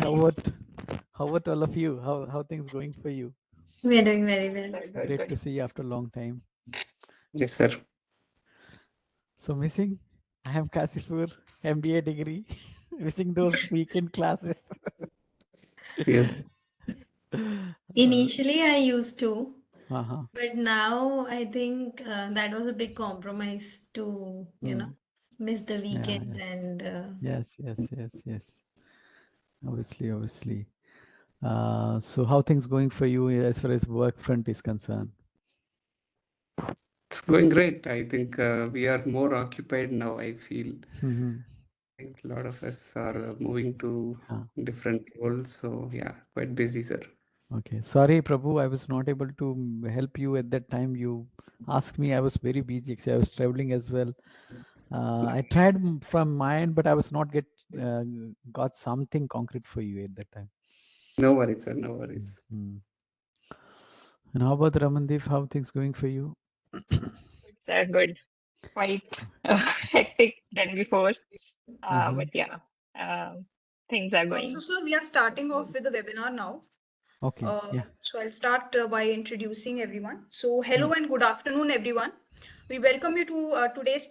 How about all of you? How things going for you? We are doing very well. Good, Great to good. see you after a long time. Yes, sir. So missing I am Kashipur, MBA degree. Missing those weekend classes. Yes. Initially, I used to, Uh-huh. but now I think that was a big compromise to, Mm. miss the Yeah, weekends yeah. and Yes. Obviously. So how things going for you as far as work front is concerned? It's going great. I think we are more occupied now, I feel. Mm-hmm. I think a lot of us are moving to Yeah. different roles. So, yeah, quite busy, sir. Okay. Sorry, Prabhu, I was not able to help you at that time. You asked me. I was very busy. Actually, I was traveling as well. I tried from my end, but I was not uh, got something concrete for you at that time. No worries, sir. No worries. Mm. And how about Ramandeep? How things going for you? They're good. Quite hectic than before. Uh-huh. But yeah, things are So, going. sir, we are starting off with the webinar now. Okay. Yeah. So I'll start by introducing everyone. So hello Mm. and good afternoon, everyone. We welcome you to today's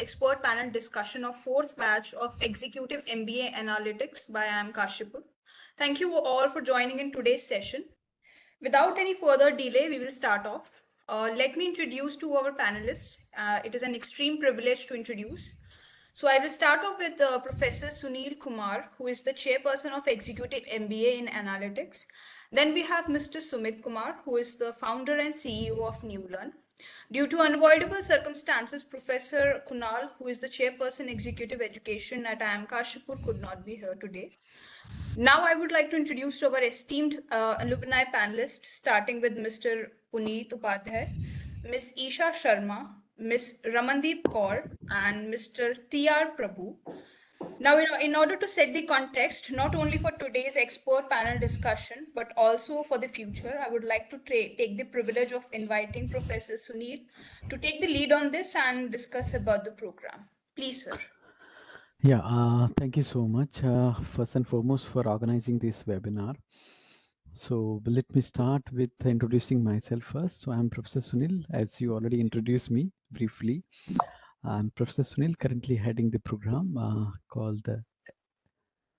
expert panel discussion of fourth batch of Executive MBA Analytics by IIM Kashipur. Thank you all for joining in today's session. Without any further delay, we will start off. Let me introduce to our panelists. It is an extreme privilege to introduce. So I will start off with Professor Sunil Kumar, who is the chairperson of Executive MBA in Analytics. Then we have Mr. Sumit Kumar, who is the founder and CEO of Nulearn. Due to unavoidable circumstances, Professor Kunal, who is the chairperson Executive Education at IIM Kashipur, could not be here today. Now I would like to introduce our esteemed alumni panelists, starting with Mr. Puneet Upadhyay, Ms. Isha Sharma, Ms. Ramandeep Kaur, and Mr. T.R. Prabhu. Now, in order to set the context, not only for today's expert panel discussion, but also for the future, I would like to take the privilege of inviting Professor Sunil to take the lead on this and discuss about the program. Please, sir. Yeah. Thank you so much, first and foremost, for organizing this webinar. So let me start with introducing myself first. So I'm Professor Sunil, as you already introduced me briefly. I'm Professor Sunil, currently heading the program called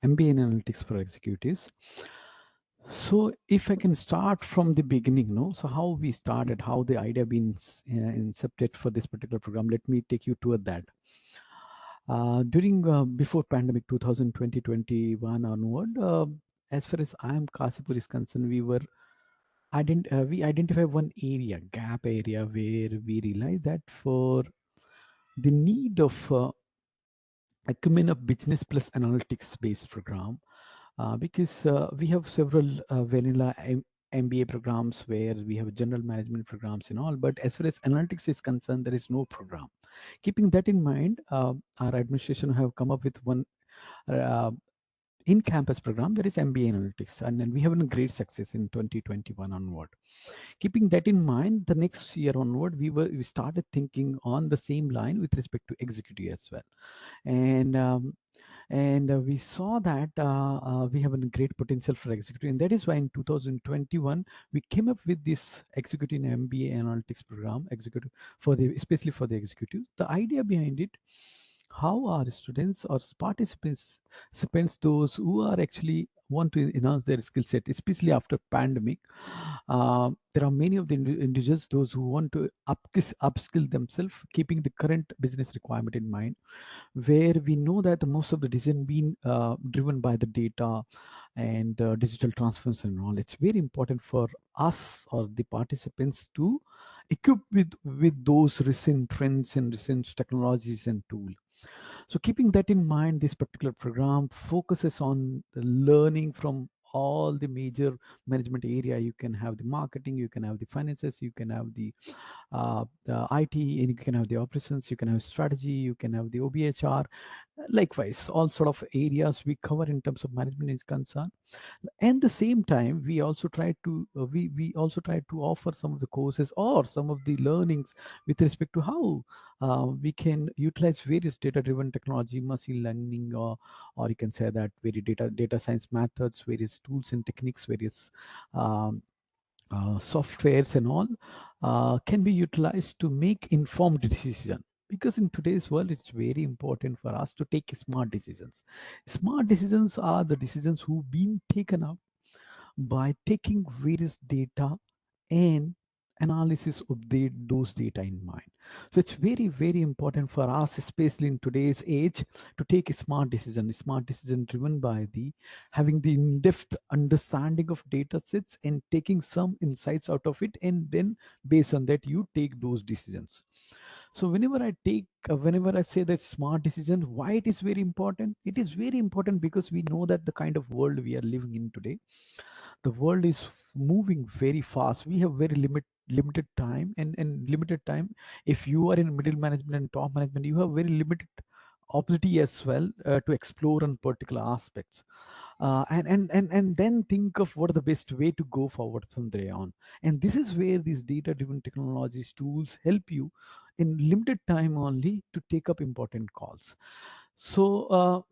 MBA in Analytics for Executives. So if I can start from the beginning, no? So how we started, how the idea been incepted for this particular program, let me take you toward that. During before pandemic 2020-21 onward, as far as IIM Kashipur is concerned, we identify one area, gap area, where we realize that for the need of acumen of business plus analytics based program, because we have several vanilla MBA programs where we have general management programs and all, but as far as analytics is concerned, there is no program. Keeping that in mind, our administration have come up with one uh, in-campus program, that is MBA Analytics, and then we have a great success in 2021 onward. Keeping that in mind, the next year onward, we started thinking on the same line with respect to executive as well, and we saw that we have a great potential for executive, and that is why in 2021 we came up with this executive MBA Analytics program, executive for the especially for the executives. The idea behind it, how our students or participants, those who are actually want to enhance their skill set, especially after pandemic. There are many of the individuals, those who want to upskill themselves, keeping the current business requirement in mind, where we know that the most of the decision being driven by the data and digital transformation and all. It's very important for us or the participants to equip with those recent trends and recent technologies and tools. So keeping that in mind, this particular program focuses on the learning from all the major management area. You can have the marketing, you can have the finances, you can have the IT, and you can have the operations, you can have strategy, you can have the OBHR, Likewise, all sort of areas we cover in terms of management is concerned. And the same time, we also try to offer some of the courses or some of the learnings with respect to how we can utilize various data-driven technology, machine learning, or you can say that very data science methods, various tools and techniques, various um, softwares and all can be utilized to make informed decision, because in today's world it's very important for us to take smart decisions. Smart decisions are the decisions who've been taken up by taking various data and analysis of those data in mind. So it's very, very important for us, especially in today's age, to take a smart decision driven by the having the in-depth understanding of data sets and taking some insights out of it, and then based on that you take those decisions. So whenever I say that smart decisions, why it is very important? It is very important because we know that the kind of world we are living in today, the world is moving very fast. We have very limited time, and limited time. If you are in middle management and top management, you have very limited opportunity as well to explore on particular aspects, and then think of what are the best way to go forward from there on. And this is where these data driven technologies tools help you in limited time only to take up important calls. So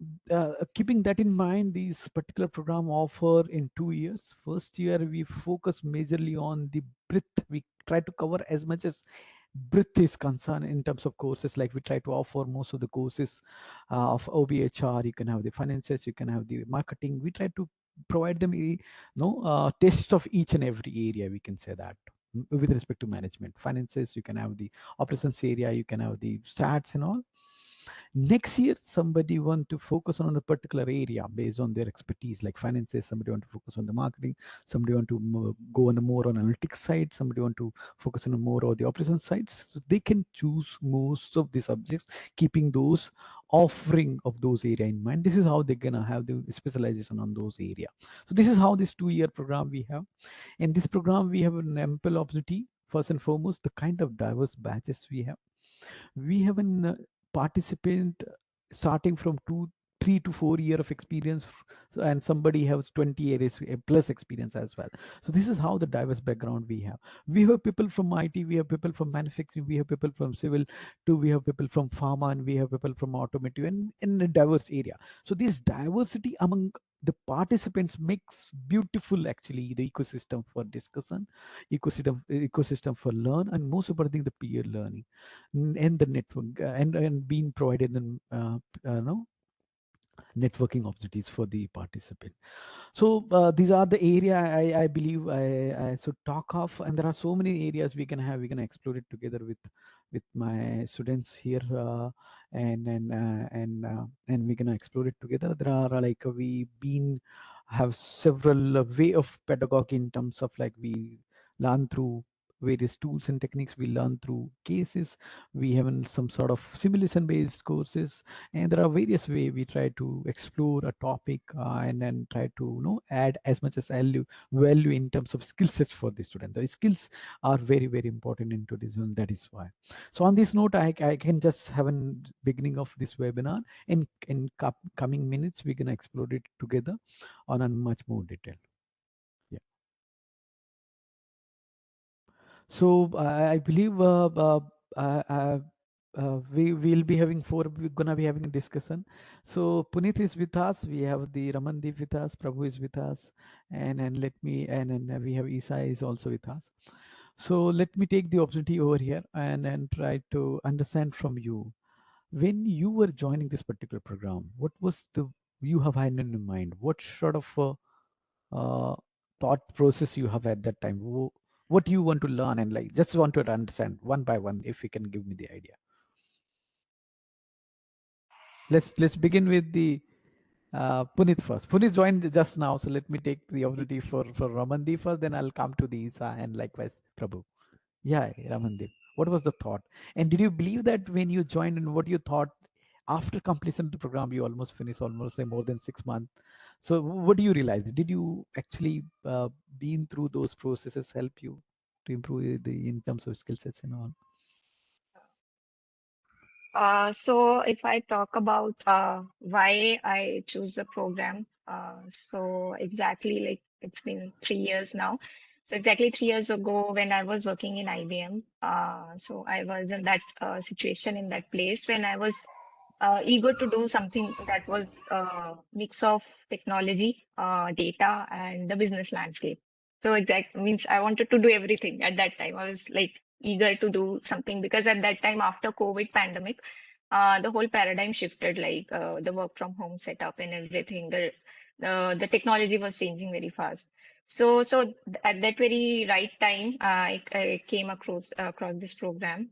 keeping that in mind, these particular program offer in 2 years. First year we focus majorly on the breadth. We try to cover as much as breadth is concerned in terms of courses. Like we try to offer most of the courses of OBHR. You can have the finances, you can have the marketing. We try to provide them a test of each and every area, we can say that. With respect to management finances, you can have the operations area, you can have the stats and all. Next year somebody want to focus on a particular area based on their expertise, like finances. Somebody want to focus on the marketing, somebody want to go on a more on analytics side, somebody want to focus on a more on the operations sides. So they can choose most of the subjects, keeping those offering of those area in mind. This is how they're gonna have the specialization on those area. So this is how this 2 year program we have. In this program we have an ample opportunity. First and foremost, the kind of diverse batches we have an participant starting from 3 to 4 year of experience, and somebody has 20 years plus experience as well. So this is how the diverse background we have people from IT, we have people from manufacturing, we have people from civil, too we have people from pharma, and we have people from automotive, and in a diverse area. So this diversity among the participants makes beautiful actually the ecosystem for discussion, ecosystem for learn, and most importantly the peer learning, and the network, and being provided in no networking opportunities for the participant. So these are the area I believe I should talk of, and there are so many areas we can explore it together with my students here, and we're gonna explore it together. There are we been have several way of pedagogy in terms of like we learn through various tools and techniques, we learn through cases, we have some sort of simulation based courses, and there are various way we try to explore a topic, and then try to add as much as value in terms of skill sets for the student. The skills are very, very important in today's one. That is why. So on this note, I can just have a beginning of this webinar. In coming minutes we're going to explore it together on a much more detail. Yeah. So I believe we will be having we're gonna be having a discussion. So Puneet is with us. We have the Ramandeep with us. Prabhu is with us, and let me and we have Isa is also with us. So let me take the opportunity over here and try to understand from you, when you were joining this particular program, what was the you have had in mind? What sort of thought process you have at that time? What you want to learn, and like just want to understand one by one, if you can give me the idea. Let's begin with the Puneet first. Puneet joined just now, so let me take the opportunity for Ramandeep first, then I'll come to the Isa and likewise Prabhu. Yeah, Ramandeep, what was the thought, and did you believe that when you joined, and what you thought after completion of the program? You almost finished, almost like more than 6 months. So what do you realize? Did you actually been through those processes help you to improve the in terms of skill sets and all? So if I talk about why I choose the program, so exactly like it's been 3 years now. So exactly 3 years ago, when I was working in IBM, so I was in that situation in that place when I was eager to do something that was mix of technology, data, and the business landscape. So exact means I wanted to do everything at that time. I was like eager to do something because at that time after COVID pandemic, the whole paradigm shifted, like the work from home setup and everything. The technology was changing very fast. So at that very right time, I came across this program.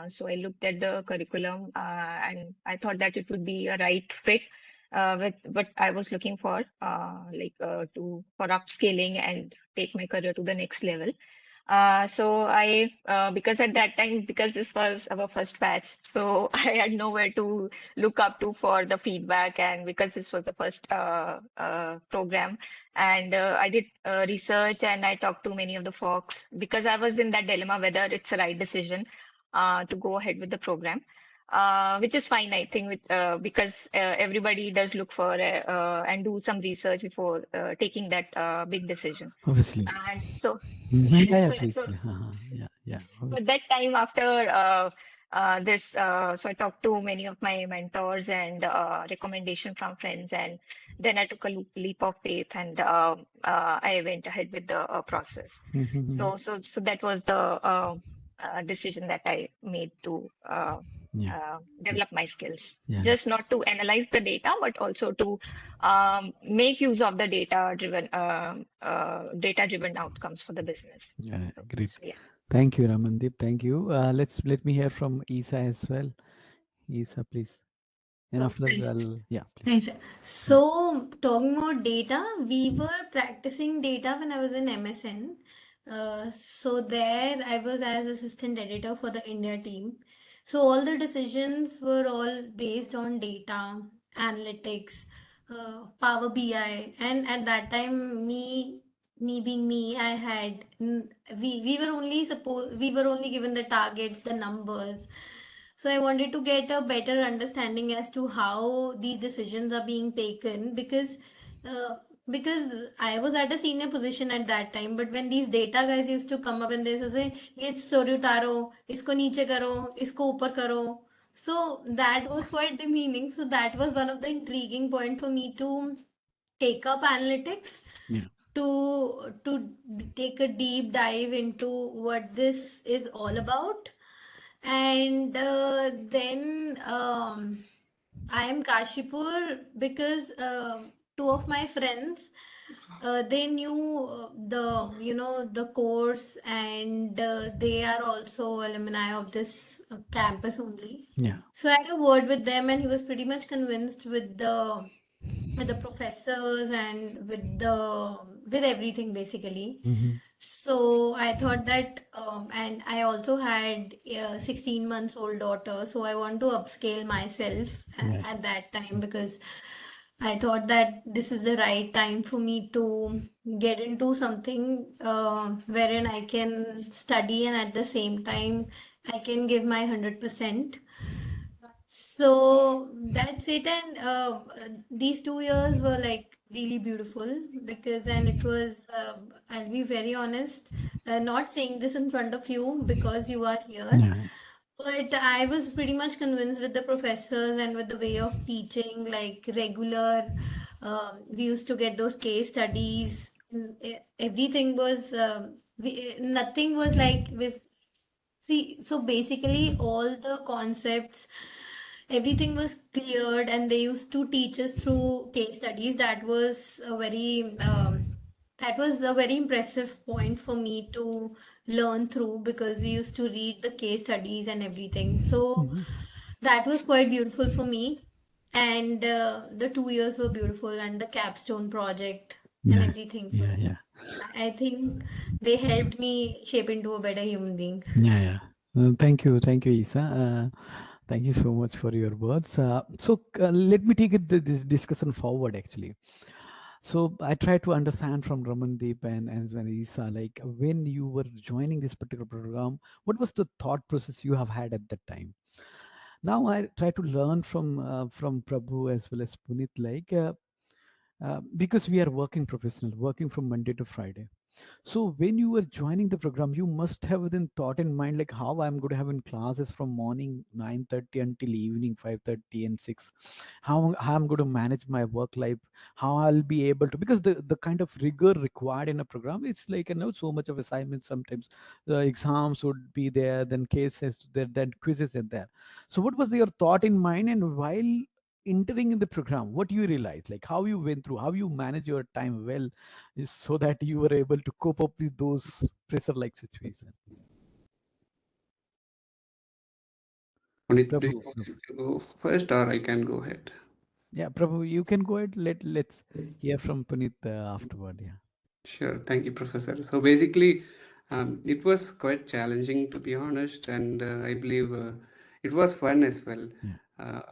So I looked at the curriculum, and I thought that it would be a right fit with what I was looking for, for upscaling and take my career to the next level. So because at that time, because this was our first batch, so I had nowhere to look up to for the feedback, and because this was the first program, and I did research and I talked to many of the folks because I was in that dilemma whether it's the right decision to go ahead with the program. Which is fine, I think, with because everybody does look for and do some research before taking that big decision. Obviously. And so, Yeah, so, please. so, Yeah. so that time after this, so I talked to many of my mentors and recommendation from friends, and then I took a leap of faith and I went ahead with the process. Mhm. So that was the decision that I made to Yeah. develop my skills, Yeah. just not to analyze the data, but also to make use of the data-driven outcomes for the business. Yeah. So, Great. so yeah. Thank you, Ramandeep. Thank you. Let me hear from Isa as well. Isa, please. And So, after that, yeah, please. nice. So, talking about data, we were practicing data when I was in MSN. So there I was as assistant editor for the India team. So all the decisions were all based on data, analytics, Power BI, and at that time, me being me, I had we were only we were only given the targets, the numbers. So I wanted to get a better understanding as to how these decisions are being taken uh, because I was at a senior position at that time. But when these data guys used to come up and they used to say, "ये story उतारो, इसको नीचे करो, इसको ऊपर करो." So that was quite demeaning. So that was one of the intriguing point for me to take up analytics Yeah. to take a deep dive into what this is all about. And then I am Kashipur because two of my friends they knew the course, and they are also alumni of this campus only. Yeah. So I had a word with them, and he was pretty much convinced with the professors and with everything basically. Hmm. So I thought that, and I also had a 16 months old daughter, so I want to upscale myself Yeah. at that time because I thought that this is the right time for me to get into something wherein I can study and at the same time I can give my 100%. So that's it. And these 2 years were like really beautiful because, and it was, I'll be very honest, not saying this in front of you because you are here, Yeah. but I was pretty much convinced with the professors and with the way of teaching, like regular. We used to get those case studies. Everything was, nothing was like, see, so basically all the concepts, everything was cleared, and they used to teach us through case studies. That was a very impressive point for me to learn through because we used to read the case studies and everything. So Hmm. that was quite beautiful for me. And the 2 years were beautiful, and the capstone project and Yeah. everything. Yeah. So Yeah. I think they helped me shape into a better human being. Yeah. Yeah. Thank you, Isa. Thank you so much for your words. Let me take this discussion forward. Actually, so I try to understand from Ramandeep and when Isa, like when you were joining this particular program, what was the thought process you have had at that time? Now I try to learn from Prabhu as well as Puneet, like because we are working professional, working from Monday to Friday. So when you were joining the program, you must have then thought in mind like how I'm going to have in classes from morning 9:30 until evening 5:30 and 6. How I'm going to manage my work life, how I'll be able to, because the kind of rigor required in a program, it's like so much of assignments sometimes. The exams would be there, then cases there, then quizzes are there. So what was your thought in mind, and while entering in the program, what you realized, like how you went through, how you manage your time well, so that you were able to cope up with those pressure like situations? Punit, do Prabhu, you want Prabhu. to go first, or I can go ahead? Yeah, Prabhu, you can go ahead. Let's hear from Puneet afterward. Yeah. Sure. Thank you, Professor. So basically, it was quite challenging, to be honest, and I believe it was fun as well. Yeah.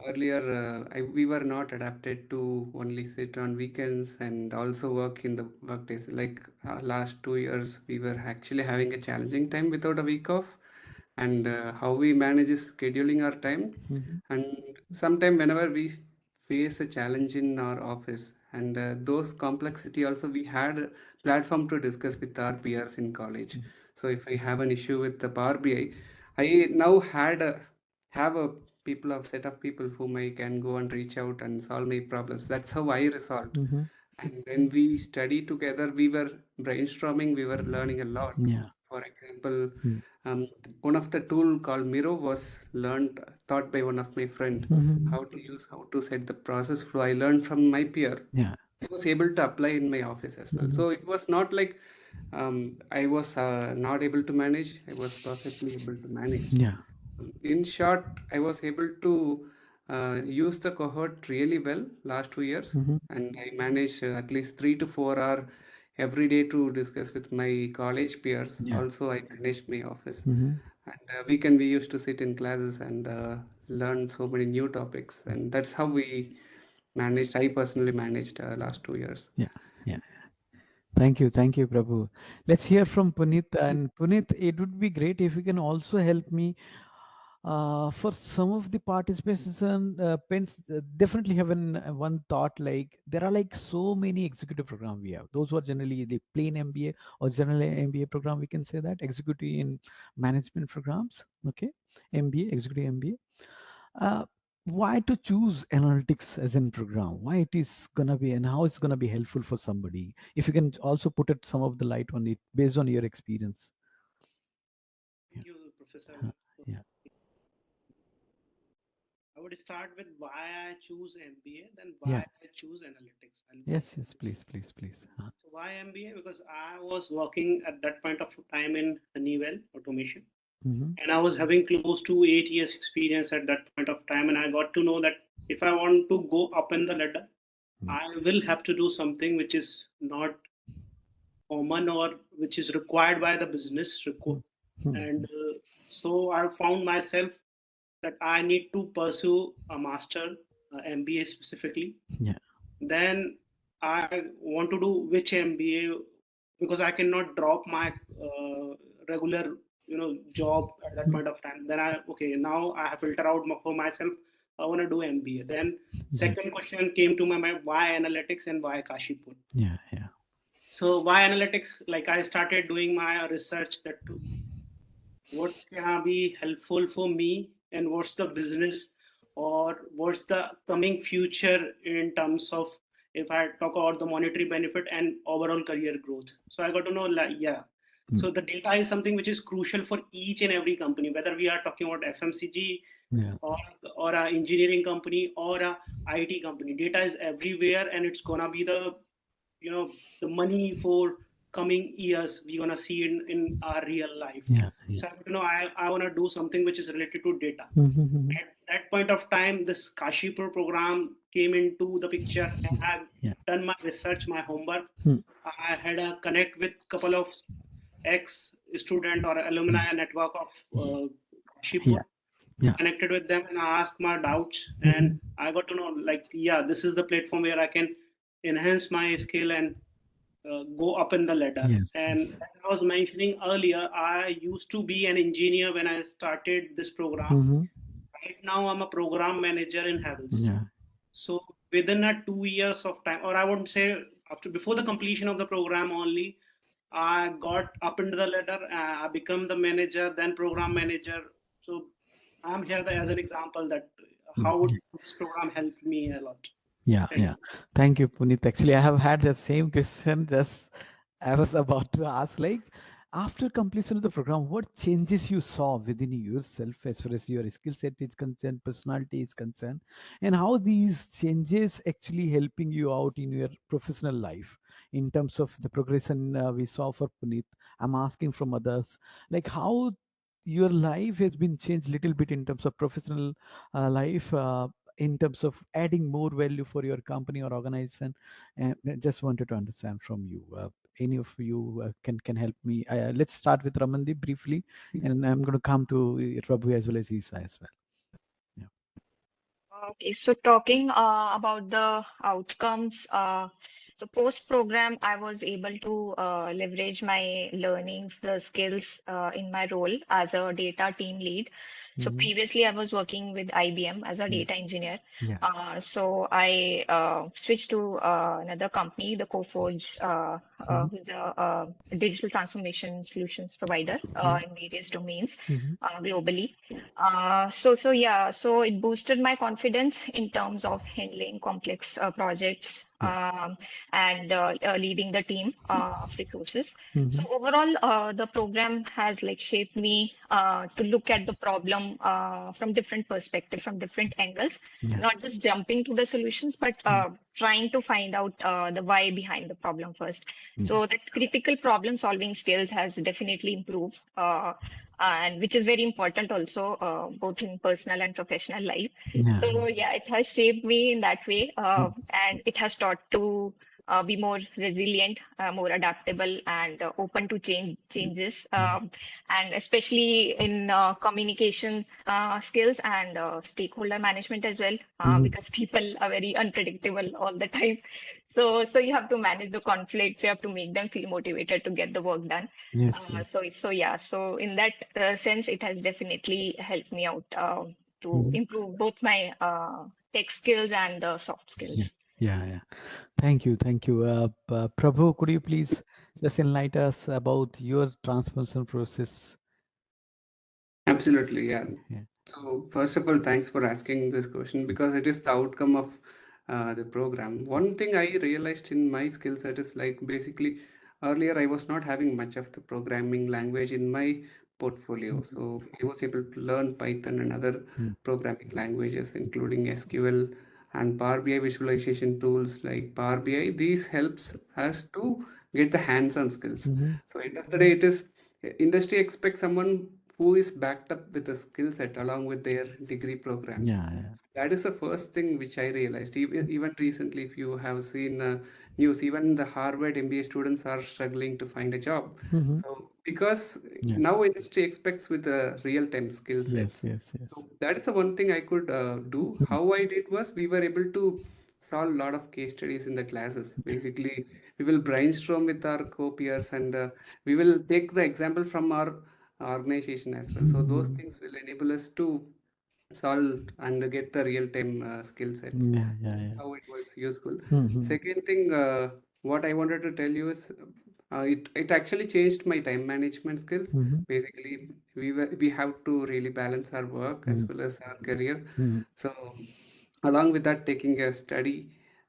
Earlier, we were not adapted to only sit on weekends and also work in the work days. Like last 2 years, we were actually having a challenging time without a week off, and how we manage is scheduling our time. Hmm. And sometime whenever we face a challenge in our office, and those complexity also, we had a platform to discuss with our peers in college. So if I have an issue with the Power BI, I now have a people of set of people whom I can go and reach out and solve my problems. That's how I resolved. Hmm. And when we study together, we were brainstorming, we were learning a lot. Yeah. For example, Mm-hmm. one of the tool called Miro was taught by one of my friend, Mm-hmm. how to use, how to set the process flow. I learned from my peer. Yeah. I was able to apply in my office as well. Hmm. So it was not like I was not able to manage. I was perfectly able to manage. Yeah. In short, I was able to use the cohort really well last 2 years, Hmm. and I managed at least 3 to 4 hours every day to discuss with my college peers. Yeah. Also, I managed my office, Hmm. and weekend we used to sit in classes and learn so many new topics, and that's how we managed. I personally managed last 2 years. Yeah. Yeah. Thank you, Prabhu. Let's hear from Puneet. And Puneet, it would be great if you can also help me for some of the participants and pens definitely have one thought, like there are like so many executive program we have. Those who are generally the plain MBA or general MBA program, we can say that executive in management programs. Okay, MBA, executive MBA. Uh, why to choose analytics as in program? Why it is gonna be, and how it's gonna be helpful for somebody? If you can also put it some of the light on it based on your experience. Yeah. Thank you, Professor. Huh. Yeah. I would start with why I choose MBA, then why Yeah. I choose analytics. I'll go Yes. Yes. sequentially. Please. Please. Please. Huh. So why MBA? Because I was working at that point of time in Honeywell automation, Mm-hmm. and I was having close to 8 years experience at that point of time, and I got to know that if I want to go up in the ladder, Yeah. I will have to do something which is not common or which is required by the business. Mm-hmm. And so I found myself that I need to pursue a master, MBA specifically. Yeah. Then I want to do which MBA, because I cannot drop my regular job at that point of time. Then okay, now I have filtered out for myself. I want to do MBA. Then Yeah. second question came to my mind: why analytics and why Kashipur? Yeah. Yeah. So why analytics? Like I started doing my research that what's gonna be helpful for me and what's the business or what's the coming future in terms of if I talk about the monetary benefit and overall career growth. So I got to know, like, yeah. Mm. So the data is something which is crucial for each and every company, whether we are talking about FMCG Yeah. or a engineering company or a IT company. Data is everywhere, and it's gonna be the the money for coming years we're gonna see in our real life. Yeah. Yeah. So I want to do something which is related to data. Mm-hmm. At that point of time, this Kashipur program came into the picture, and I've Yeah. done my research, my homework. Mm. I had a connect with couple of ex student or Mm. alumni network of Kashipur. Yeah. Yeah. Connected with them and I asked my doubts, and Mm-hmm. I got to know, like, yeah, this is the platform where I can enhance my skill and go up in the ladder. Yes. And Yes. as I was mentioning earlier, I used to be an engineer when I started this program. Mm-hmm. right now I'm a program manager in Havels. Yeah. So within a 2 years of time, or I would say before the completion of the program only, I got up into the ladder. I become the manager, then program manager. So I'm here as an example that how this program helped me a lot. Yeah, Right. yeah. Thank you, Puneet. Actually, I have had the same question. Just I was about to ask, like, after completion of the program, what changes you saw within yourself as far as your skill set is concerned, personality is concerned, and how these changes actually helping you out in your professional life in terms of the progression we saw for Puneet. I'm asking from others, like how your life has been changed little bit in terms of professional life. In terms of adding more value for your company or organization, and I just wanted to understand from you. Any of you can help me. Let's start with Ramandeep briefly, and I'm going to come to Prabhu as well as Isa as well. Yeah. Okay, so talking about the outcomes, so post-program, I was able to leverage my learnings, the skills in my role as a data team lead. So Mhm. previously, I was working with IBM as a Yeah. data engineer. Yeah. So I switched to another company, the Coforge, Mhm. who's a digital transformation solutions provider Mhm. in various domains Mhm. globally. So it boosted my confidence in terms of handling complex projects Yeah. and leading the team of resources. So Mhm. overall, the program has like shaped me to look at the problem from different perspective, from different angles, Yeah. not just jumping to the solutions, but trying to find out the why behind the problem first. Yeah. So that critical problem solving skills has definitely improved. And which is very important also both in personal and professional life. Yeah. So yeah, it has shaped me in that way, and it has taught to be more resilient, more adaptable, and open to changes, and especially in communications skills and stakeholder management as well, Mhm. because people are very unpredictable all the time. So you have to manage the conflicts. You have to make them feel motivated to get the work done. Yes. Yes. So in that sense, it has definitely helped me out to Mhm. improve both my tech skills and the soft Yeah. skills. Yeah. Yeah. Thank you. Thank you. Prabhu, could you please just enlighten us about your transformation process? Absolutely, yeah. Yeah. So, first of all, thanks for asking this question because it is the outcome of the program. One thing I realized in my skill set is like basically earlier I was not having much of the programming language in my portfolio. Mhm. So, I was able to learn Python and other Mm. programming languages, including SQL and Power BI visualization tools like Power BI. These helps us to get the hands-on skills. Mhm. So, end of the day, it is industry expects someone who is backed up with a skill set along with their degree programs. Yeah. Yeah. That is the first thing which I realized. Even recently, if you have seen news, even the Harvard MBA students are struggling to find a job. Mhm. So because Yeah. now industry expects with the real-time skill Yes. sets. Yes. Yes. So that is the one thing I could do. Mhm. How I did was we were able to solve a lot of case studies in the classes. Basically, we will brainstorm with our co-peers and we will take the example from our organization as well. So those Mhm. things will enable us to solve and get the real-time skill sets. Yeah. Yeah. That's Yeah. how it was useful. Mhm. Second thing, what I wanted to tell you is it actually changed my time management skills. Mhm. Basically, we have to really balance our work as Mhm. well as our career. Mhm. So along with that, taking a study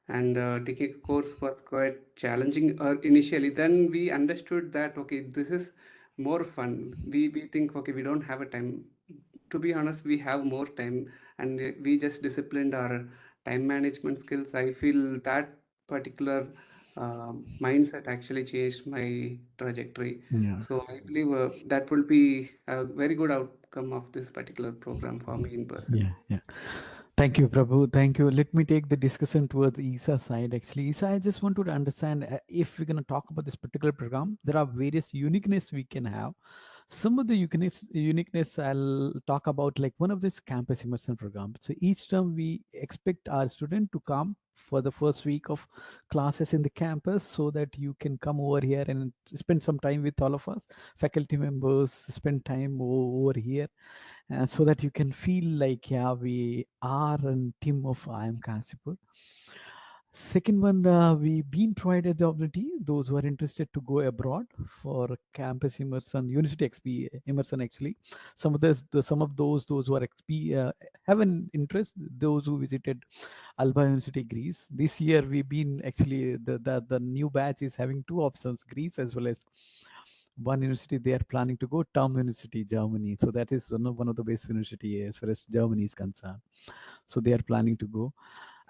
and taking a course was quite challenging initially. Then we understood that okay, this is more fun. We think okay, we don't have a time. To be honest, we have more time, and we just disciplined our time management skills. I feel that particular mindset actually changed my trajectory. Yeah. So I believe that will be a very good outcome of this particular program for me in person. Yeah. Yeah. Thank you, Prabhu. Thank you. Let me take the discussion towards Isa side. Actually, Isa, I just want to understand if we're going to talk about this particular program, there are various uniqueness we can have. Some of the uniqueness I'll talk about, like one of this campus immersion program. So each term we expect our student to come for the first week of classes in the campus, so that you can come over here and spend some time with all of us faculty members, spend time over here, so that you can feel like, yeah, we are a team of IIM Kashipur. Second one, we've been provided the opportunity, those who are interested to go abroad for campus immersion, university immersion. Actually, some of those who are have an interest, those who visited Alba University, Greece. This year, we've been actually the new batch is having two options, Greece as well as one university they are planning to go, Tom University, Germany. So that is one of the best university as far as Germany is concerned. So they are planning to go.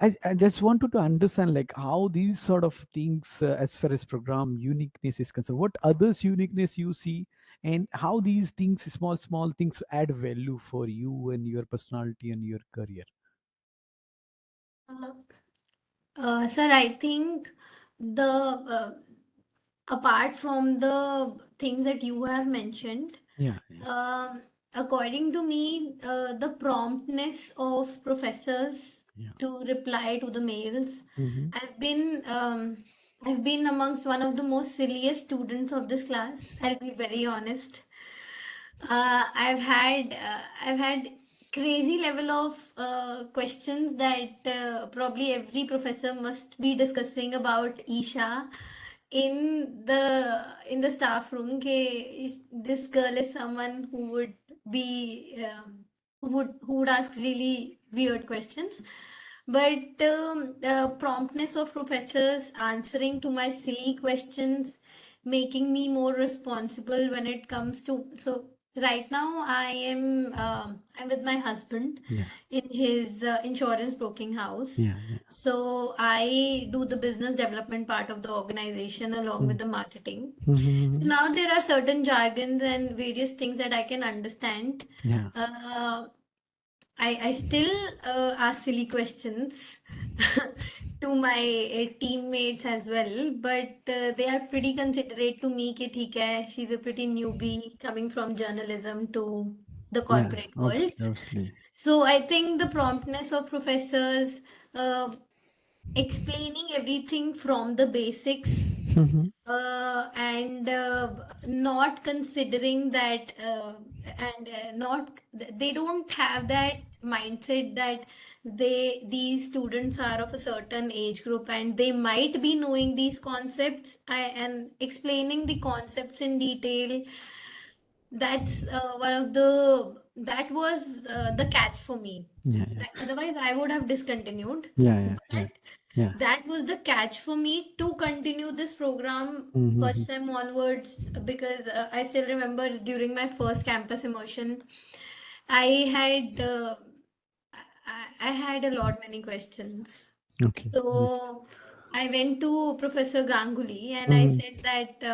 I just wanted to understand like how these sort of things, as far as program uniqueness is concerned, what others uniqueness you see, and how these things, small things, add value for you and your personality and your career. Uh, Sir, I think the apart from the things that you have mentioned, Yeah. um, according to me, the promptness of professors Yeah. to reply to the mails. Mm-hmm. I've been um, I've been amongst one of the most silliest students of this class. I'll be very honest. I've had crazy level of questions that probably every professor must be discussing about Isha in the staff room. This girl is someone who would be who would ask really weird questions. But the promptness of professors answering to my silly questions, making me more responsible when it comes to. So right now I'm with my husband Yeah. in his insurance broking house. Yeah. Yeah. So I do the business development part of the organization along with Mm. the marketing. Mm-hmm. Now there are certain jargons and various things that I can understand. Yeah. Uh, I still ask silly questions to my teammates as well, but they are pretty considerate to me कि ठीक है, she's a pretty newbie coming from journalism to the Yeah. corporate world. Obviously. Obviously. So I think the promptness of professors uh, explaining everything from the basics Mm-hmm. and not considering that and not they don't have that mindset that these students are of a certain age group and they might be knowing these concepts and explaining the concepts in detail. That's one of the that was the catch for me. Yeah. Yeah. Otherwise I would have discontinued, Yeah. Yeah. Yeah. but Yeah. that was the catch for me to continue this program Mm-hmm. first sem onwards, because I still remember during my first campus immersion, I had I had a lot many questions. Okay. Yeah. So I went to Professor Ganguly and I Mm-hmm. said that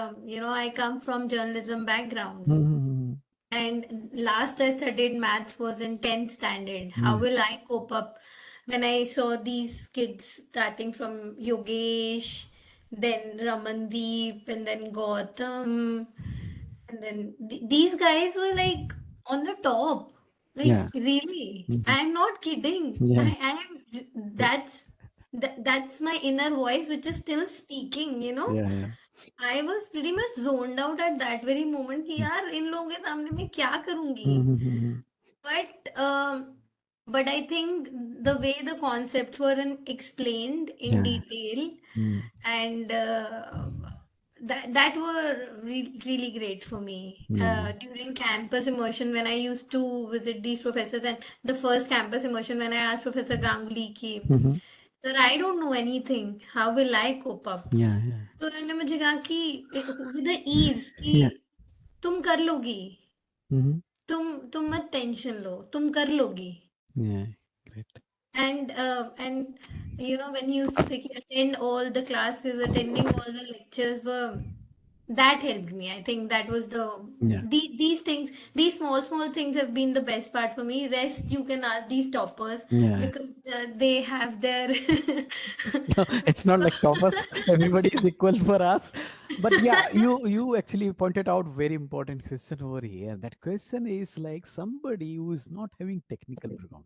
I come from journalism background. Mm-hmm. And last I studied maths was in 10th standard. How Yeah. will I cope up when I saw these kids starting from Yogesh, then Ramandeep, and then Gautam, and then these guys were like on the top. Like Yeah. really, Mm-hmm. I'm not kidding. Yeah. I am. That's my inner voice which is still speaking. Yeah. Yeah. I was pretty much zoned out at that very moment कि यार इन लोगों के सामने मैं क्या करूंगी. Mm-hmm. But but I think the way the concepts were explained in Yeah. detail Mm. and that were really great for me Yeah. during campus immersion when I used to visit these professors, and the first campus immersion when I asked Professor Ganguly ki, Mm-hmm. sir, I don't know anything. How will I cope up? Yeah. Yeah. तो उन्होंने मुझे कहा कि with the ease कि Yeah. तुम कर लोगी, Mm-hmm. तुम मत टेंशन लो, तुम कर लोगी. Yeah. Great. And when he used to say कि attend all the classes, attending all the lectures were that helped me. I think that was Yeah. these things, these small things have been the best part for me. Rest you can ask these toppers Yeah. because they have their No, it's not like toppers. Everybody is equal for us. But yeah, you actually pointed out very important question over here. That question is like somebody who is not having technical background.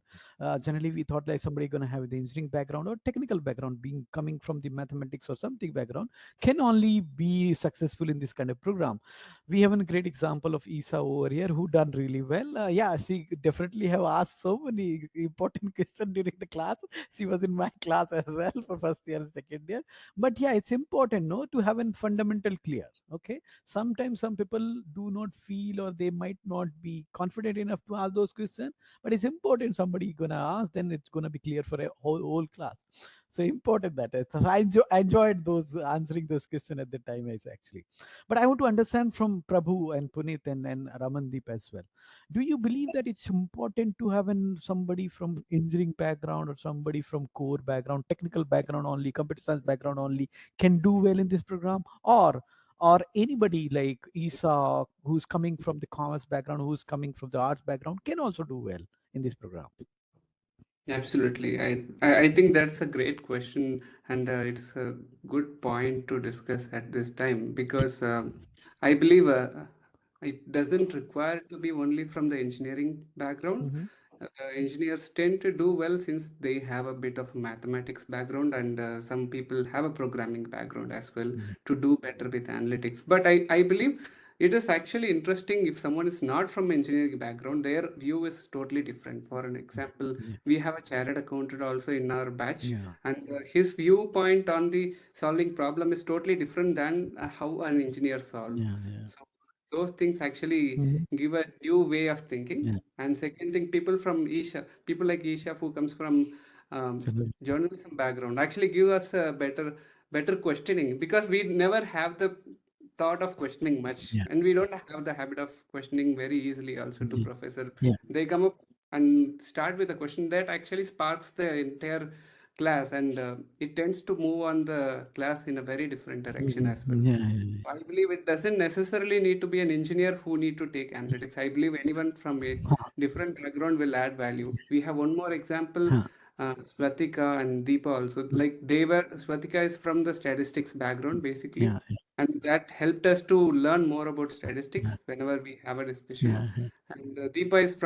Generally, we thought like somebody gonna have the engineering background or technical background, being coming from the mathematics or something background, can only be successful in this kind of program. We have a great example of Isa over here who done really well. Yeah, she definitely have asked so many important questions during the class. She was in my class as well for first year and second year. But yeah, it's important no to have a fundamental clear. Okay, sometimes some people do not feel or they might not be confident enough to ask those questions, but it's important somebody gonna ask, then it's gonna be clear for a whole class. So important that I enjoyed those answering those questions at the time as actually. But I want to understand from Prabhu and Puneet and Ramandeep as well. Do you believe that it's important to have somebody from engineering background or somebody from core background, technical background only, computer science background only can do well in this program, or anybody like Isa who's coming from the commerce background, who's coming from the arts background can also do well in this program? Absolutely. I think that's a great question, and it's a good point to discuss at this time because I believe it doesn't require to be only from the engineering background. Hmm. Engineers tend to do well since they have a bit of mathematics background, and some people have a programming background as well Yeah. to do better with analytics. But I believe it is actually interesting if someone is not from engineering background, their view is totally different. For an example, Yeah. we have a chartered accountant also in our batch, Yeah. and his viewpoint on the solving problem is totally different than how an engineer solve. Yeah. Yeah. So those things actually Mhm. give a new way of thinking. Yeah. And second thing, people from Isha, people like Isha who comes from Absolutely. journalism background actually give us a better questioning because we never have the thought of questioning much, Yeah. and we don't have the habit of questioning very easily also to Yeah. professor. Yeah. They come up and start with a question that actually sparks the entire class, and it tends to move on the class in a very different direction Mhm. as well. Yeah. Yeah. I believe it doesn't necessarily need to be an engineer who need to take analytics. I believe anyone from a Huh. different background will add value. We have one more example, Huh. Swatika and Deepa also. Like Swatika is from the statistics background basically, Yeah. and that helped us to learn more about Yeah. statistics whenever we have a discussion. Yeah. Yeah. And Deepa is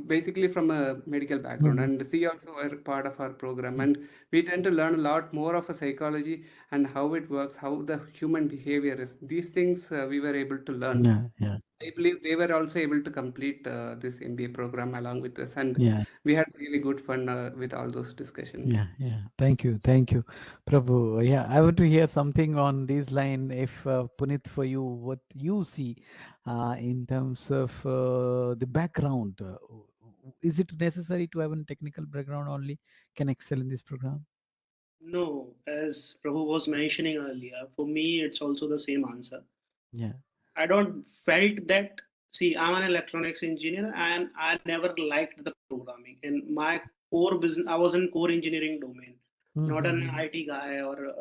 basically from a medical background, Mhm. and she also were part of our program. And we tend to learn a lot more of a psychology and how it works, how the human behavior is. These things we were able to learn. Yeah. Yeah. I believe they were also able to complete this MBA program along with us, and Yeah. we had really good fun with all those discussions. Yeah, yeah. Thank you, Prabhu. Yeah, I want to hear something on this line. If Puneet, for you, what you see in terms of the background, is it necessary to have a technical background only can excel in this program? No, as Prabhu was mentioning earlier, for me it's also the same answer. Yeah. I don't felt that. See, I'm an electronics engineer, and I never liked the programming. In my core business, I was in core engineering domain, not an Mm-hmm. IT guy, or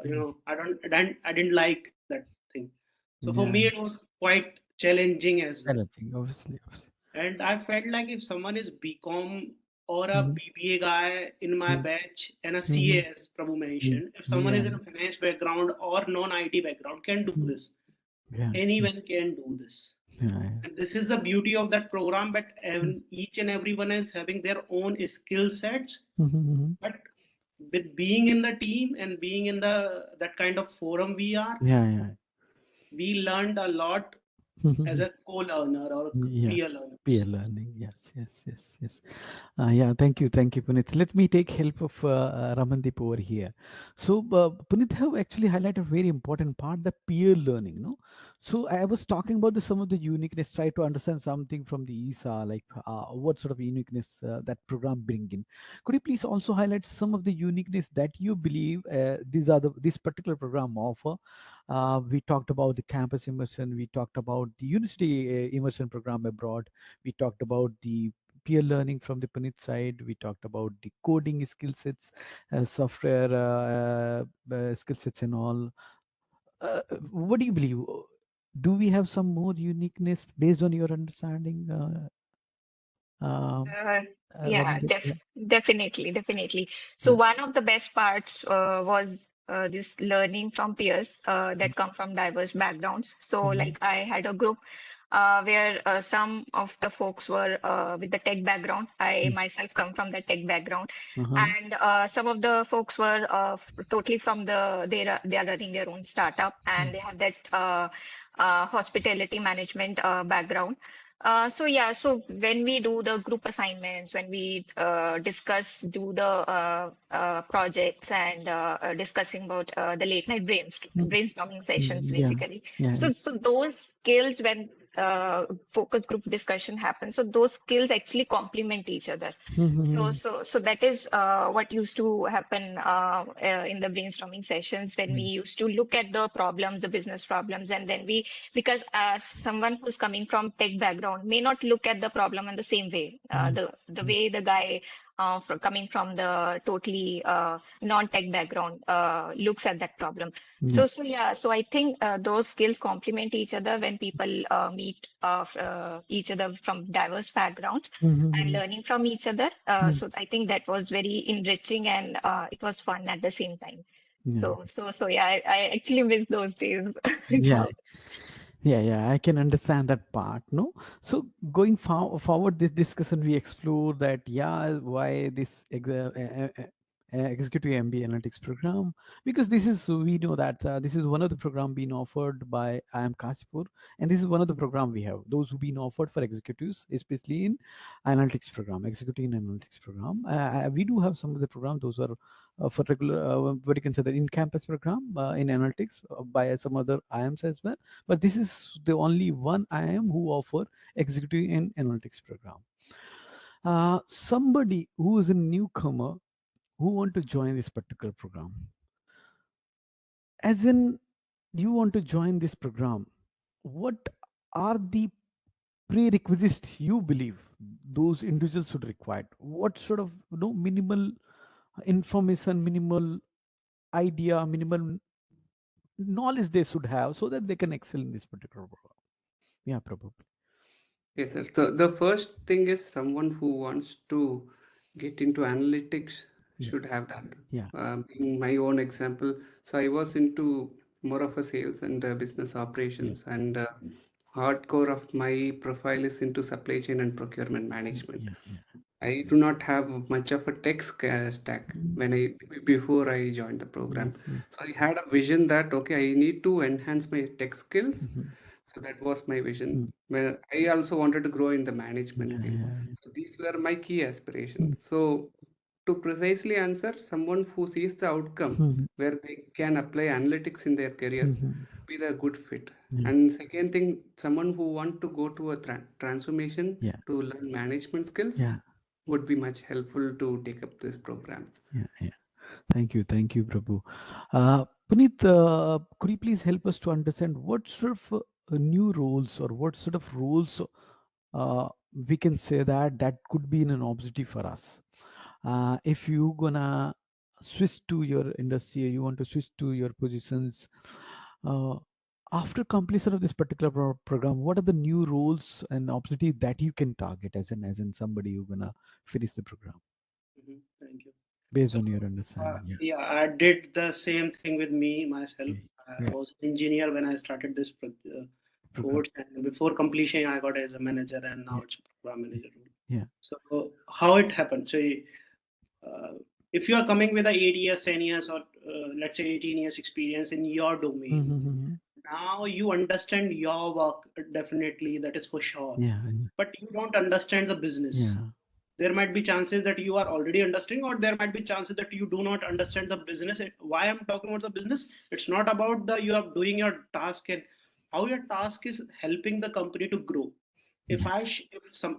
I didn't like that thing. So for Yeah. me, it was quite challenging as well. Challenging, obviously, obviously. And I felt like if someone is BCom or a Mm-hmm. BBA guy in my batch and a Mm-hmm. CA, as Prabhu Yeah. mentioned, if someone is Yeah. in a finance background or non-IT background, can do Mm. this. Yeah. Anyone can do this. Yeah. And this is the beauty of that program, but each and everyone is having their own skill sets. Mm-hmm. But with being in the team and being in the that kind of forum we are, Yeah. Yeah. we learned a lot as a co-learner or Yeah. peer learners. Peer learning. Yes. Yes. Yes. Yes. Yeah, thank you, Puneet. Let me take help of Ramandeep over here. So, Puneet have actually highlighted a very important part, the peer learning. No, so I was talking about some of the uniqueness. Try to understand something from the ESA, like what sort of uniqueness that program bring in. Could you please also highlight some of the uniqueness that you believe this particular program offer? We talked about the campus immersion. We talked about the university immersion program abroad. We talked about the peer learning from the Puneet side. We talked about the coding skill sets, software skill sets, and all. What do you believe? Do we have some more uniqueness based on your understanding, uh, Uh, yeah, Ramandeep? Yeah. definitely, definitely. So Yeah. one of the best parts was this learning from peers that come from diverse backgrounds. So, like, I had a group where some of the folks were with the tech background. I myself come from the tech background, and some of the folks were totally from they are running their own startup, and they have that hospitality management background. So yeah, so when we do the group assignments, when we do the projects and discussing about the late night brainstorming sessions, Yeah, basically. yeah. So those skills, when focus group discussion happens, so those skills actually complement each other. So that is what used to happen in the brainstorming sessions, when we used to look at the problems, the business problems, and then because someone who's coming from tech background may not look at the problem in the same way. The way the guy coming from the totally non-tech background looks at that problem. So I think those skills complement each other when people meet each other from diverse backgrounds and learning from each other. So I think that was very enriching, and it was fun at the same time. So yeah, I actually miss those days. Yeah. Yeah, I can understand that part. No, so going forward, this discussion we explore that. Yeah, why this executive MBA analytics program? Because this is, we know that this is one of the program being offered by IIM Kashipur, and this is one of the program we have. Those who been offered for executives, especially in analytics program, executive in analytics program. We do have some of the program. Those are for regular, what you can say, the in-campus program in analytics by some other IIMs as well. But this is the only one IIM who offer executive in analytics program. Somebody who is a newcomer who want to join this particular program, as in you want to join this program, what are the prerequisites you believe those individuals should require? What sort of minimal information, minimal idea, minimal knowledge they should have so that they can excel in this particular program? Yeah, probably. Yes, sir. The first thing is someone who wants to get into analytics should have that. Yeah. In my own example, so I was into more of a sales and business operations, and hardcore of my profile is into supply chain and procurement management. Yeah. I do not have much of a tech stack when before I joined the program. Yes. So I had a vision that okay, I need to enhance my tech skills. So that was my vision. Where I also wanted to grow in the management field. So these were my key aspirations. So to precisely answer, someone who sees the outcome where they can apply analytics in their career be the good fit. And second thing, someone who want to go to a transformation to learn management skills would be much helpful to take up this program. Yeah. Thank you, Prabhu. Puneet, could you please help us to understand what sort of new roles or what sort of roles we can say that could be in an objective for us? If you gonna switch to your industry, you want to switch to your positions uh, after completion of this particular program, what are the new roles and objectives that you can target as in somebody who gonna finish the program Thank you. based So, on your understanding? yeah, I did the same thing with me myself. I Yeah. was an engineer when I started this course, and before completion, I got as a manager, and now it's program manager role. Yeah. So how it happened? So if you are coming with a 8 years, 10 years, or let's say 18 years experience in your domain, now you understand your work definitely, that is for sure. Yeah. But you don't understand the business. Yeah. There might be chances that you are already understanding, or there might be chances that you do not understand the business. Why I'm talking about the business? It's not about the you are doing your task and how your task is helping the company to grow. If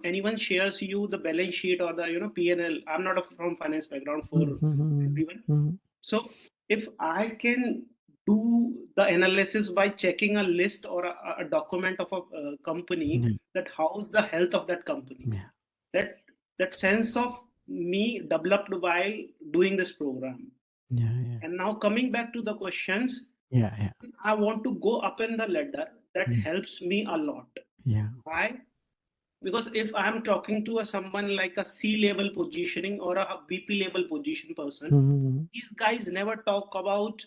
anyone shares you the balance sheet or the P&L, I'm not from finance background for everyone. So if I can do the analysis by checking a list or a document of a company, that how's the health of that company, that sense of me developed while doing this program. And now coming back to the questions, I want to go up in the ladder. That helps me a lot. Why? Because if I'm talking to someone like a C-level positioning or a VP level position person, these guys never talk about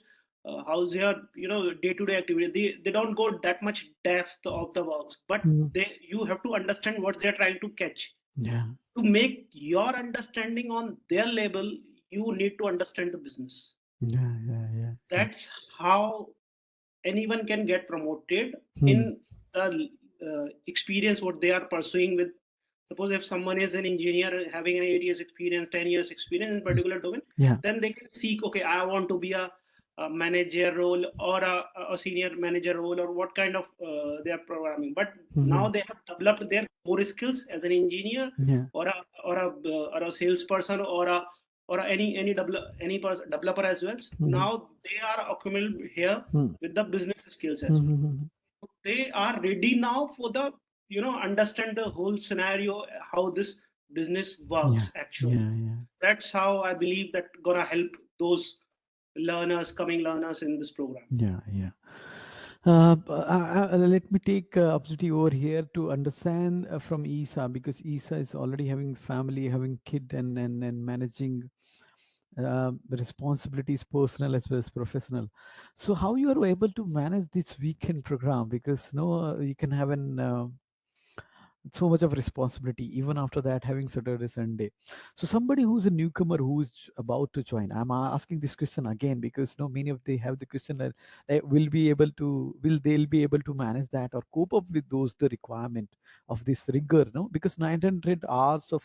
how's your day-to-day activity. They don't go that much depth of the works, but you have to understand what they're trying to catch. Yeah. To make your understanding on their level, you need to understand the business. Yeah. That's how anyone can get promoted Hmm. in the experience what they are pursuing with. Suppose if someone is an engineer having an 8 years experience, 10 years experience in particular domain, Yeah. then they can seek, okay, I want to be a manager role or a senior manager role, or what kind of they are programming. But now they have developed their core skills as an engineer, Yeah. or a salesperson, or any person, developer as well. Now they are accumulated here with the business skills as well. They are ready now for the understand the whole scenario, how this business Yeah. works actually. Yeah. That's how I believe that gonna help those coming learners in this program. Yeah. Let me take opportunity over here to understand from Isa, because Isa is already having family, having kid, and managing responsibilities, personal as well as professional. So how you are able to manage this weekend program? Because you can have an so much of responsibility even after that, having Saturday, Sunday. So somebody who's a newcomer who is about to join, I'm asking this question again because many of they have the question that will they'll be able to manage that or cope up with those the requirement of this rigor, no? Because 900 hours of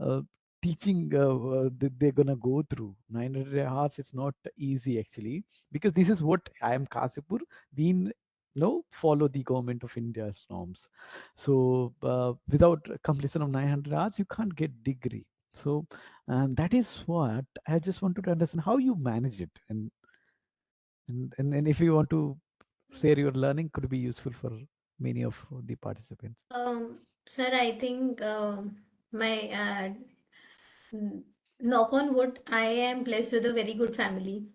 uh, teaching they're gonna go through 900 hours. It's not easy actually, because this is what IIM Kashipur been follow the government of India's norms. So without completion of 900 hours you can't get degree. So and that is what I just wanted to understand how you manage it, and if you want to share your learning, could be useful for many of the participants. Sir, I think my knock on wood, I am blessed with a very good family.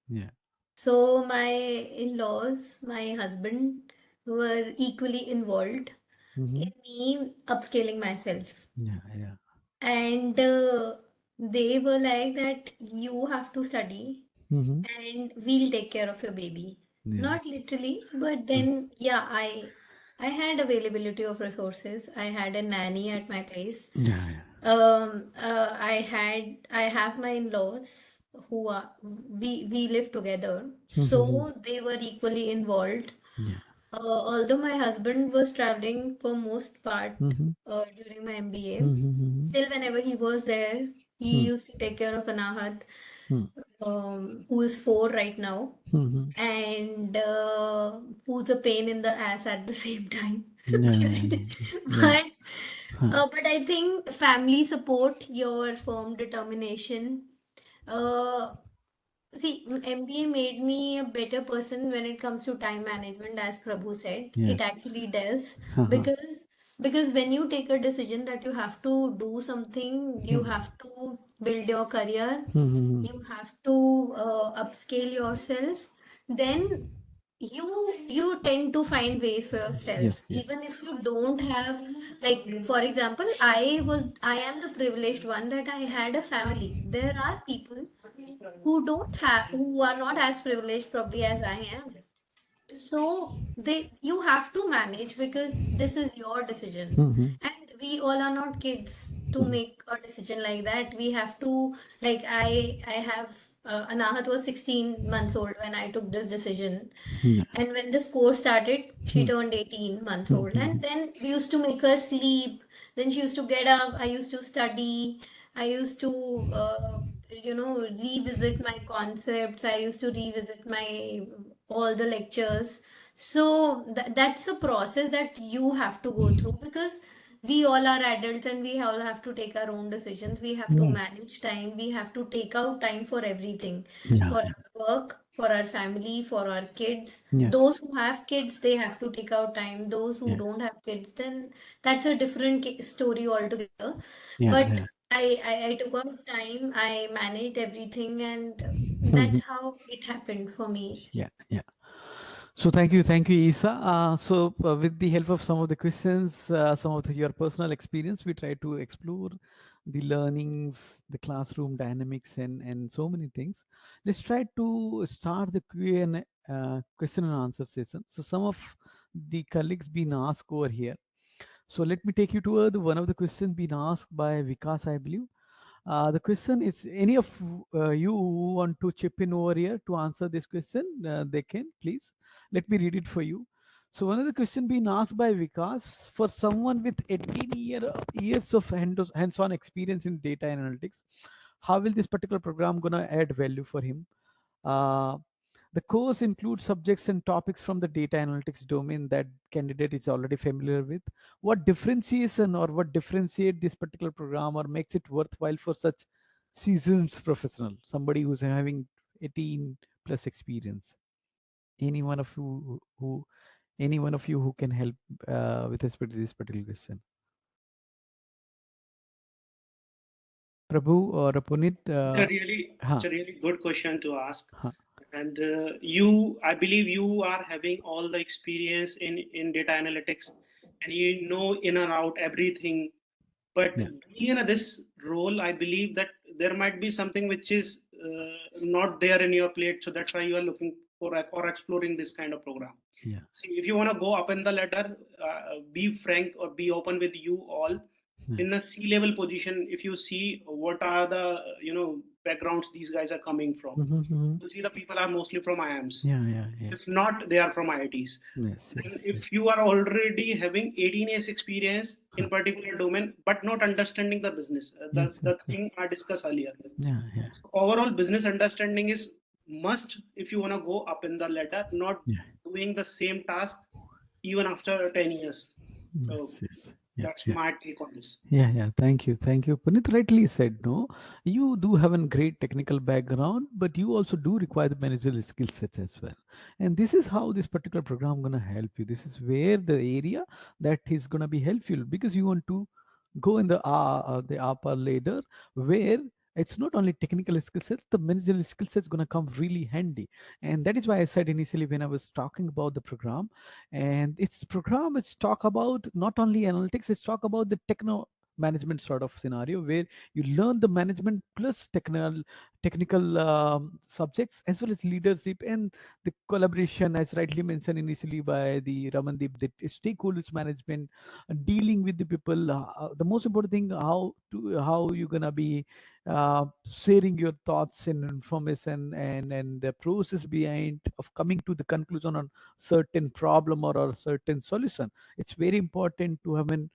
Yeah. So my in-laws, my husband were equally involved in me upscaling myself. Yeah. And they were like that you have to study Mm-hmm. and we'll take care of your baby. Yeah. Not literally, but then yeah, I had availability of resources. I had a nanny at my place. Yeah. I have my in-laws who are we live together, Mm-hmm. so they were equally involved. Yeah. Although my husband was traveling for most part Mm-hmm. during my MBA, Mm-hmm. still whenever he was there, he used to take care of Anahat, who is 4 right now, Mm-hmm. and who's a pain in the ass at the same time. Yeah. Yeah. But Huh. but I think family support, your firm determination. Uh, See, MBA made me a better person when it comes to time management, as Prabhu said. It Yes. actually does Uh-huh. because when you take a decision that you have to do something, you have to build your career, Mm-hmm. you have to upscale yourself, then you tend to find ways for yourself Yes. Yes. even if you don't have, like for example, I am the privileged one that I had a family. There are people who are not as privileged probably as I am, so you have to manage because this is your decision. Mm-hmm. And we all are not kids to make a decision like that. We have to, like I have Anahat was 16 months old when I took this decision. Yeah. And when this course started, she turned 18 months old. And then we used to make her sleep. Then she used to get up. I used to study. I used to, revisit my concepts. I used to revisit my all the lectures. So that's a process that you have to go through because we all are adults and we all have to take our own decisions. We have to manage time. We have to take out time for everything, Yeah. for our work, for our family, for our kids. Yes. Those who have kids, they have to take out time. Those who Yeah. don't have kids, then that's a different story altogether. But Yeah. I took out time, I managed everything, and Yeah. that's how it happened for me. Yeah. So thank you, Isa. With the help of some of the questions, some of your personal experience, we try to explore the learnings, the classroom dynamics, and so many things. Let's try to start the Q and question and answer session. So some of the colleagues been asked over here. So let me take you to the one of the questions being asked by Vikas, I believe. The question is, any of you who want to chip in over here to answer this question, they can, please. Let me read it for you. So one of the question being asked by Vikas, for someone with 18 years of hands-on experience in data analytics, how will this particular program gonna add value for him? Uh, the course includes subjects and topics from the data analytics domain that candidate is already familiar with. What differentiation or what differentiate this particular program or makes it worthwhile for such seasoned professional, somebody who's having 18 plus experience? Any one of you who any one of you who can help with respect to this particular question? Prabhu or Punit? It's Huh, a really good question to ask. huh, And I believe you are having all the experience in data analytics, and you know in and out everything. But yeah. being in this role, I believe that there might be something which is not there in your plate. So that's why you are looking for or exploring this kind of program. Yeah. See, if you want to go up in the ladder, be frank or be open with you all. Yeah. In a C-level position, if you see what are the backgrounds these guys are coming from, Mhm, mhm. you see the people are mostly from IIMs. Yeah, yeah, yeah. If not, they are from IITs. Yes, Then yes, yes. if you are already having 18 years experience Huh. in particular domain, but not understanding the business, Yes, yes, the yes. thing I discussed earlier. Yeah, yeah, So overall business understanding is must if you want to go up in the ladder, not yeah. doing the same task even after 10 years. So Yes, yes. Yeah, that's yeah. my take on this. Yeah, yeah. Thank you. Thank you. Punit rightly said, no, you do have a great technical background, but you also do require the managerial skill sets as well. And this is how this particular program gonna help you. This is where the area that is gonna be helpful because you want to go in the upper ladder where it's not only technical skill sets, the managerial skill sets going to come really handy. And that is why I said initially when I was talking about the program, and it's program, it's talk about not only analytics, it's talk about the techno management sort of scenario where you learn the management plus technical subjects as well as leadership and the collaboration, as rightly mentioned initially by the Ramandeep, the stakeholders management, dealing with the people, the most important thing, how you're gonna be sharing your thoughts and information, and the process behind of coming to the conclusion on certain problem or a certain solution. It's very important to have an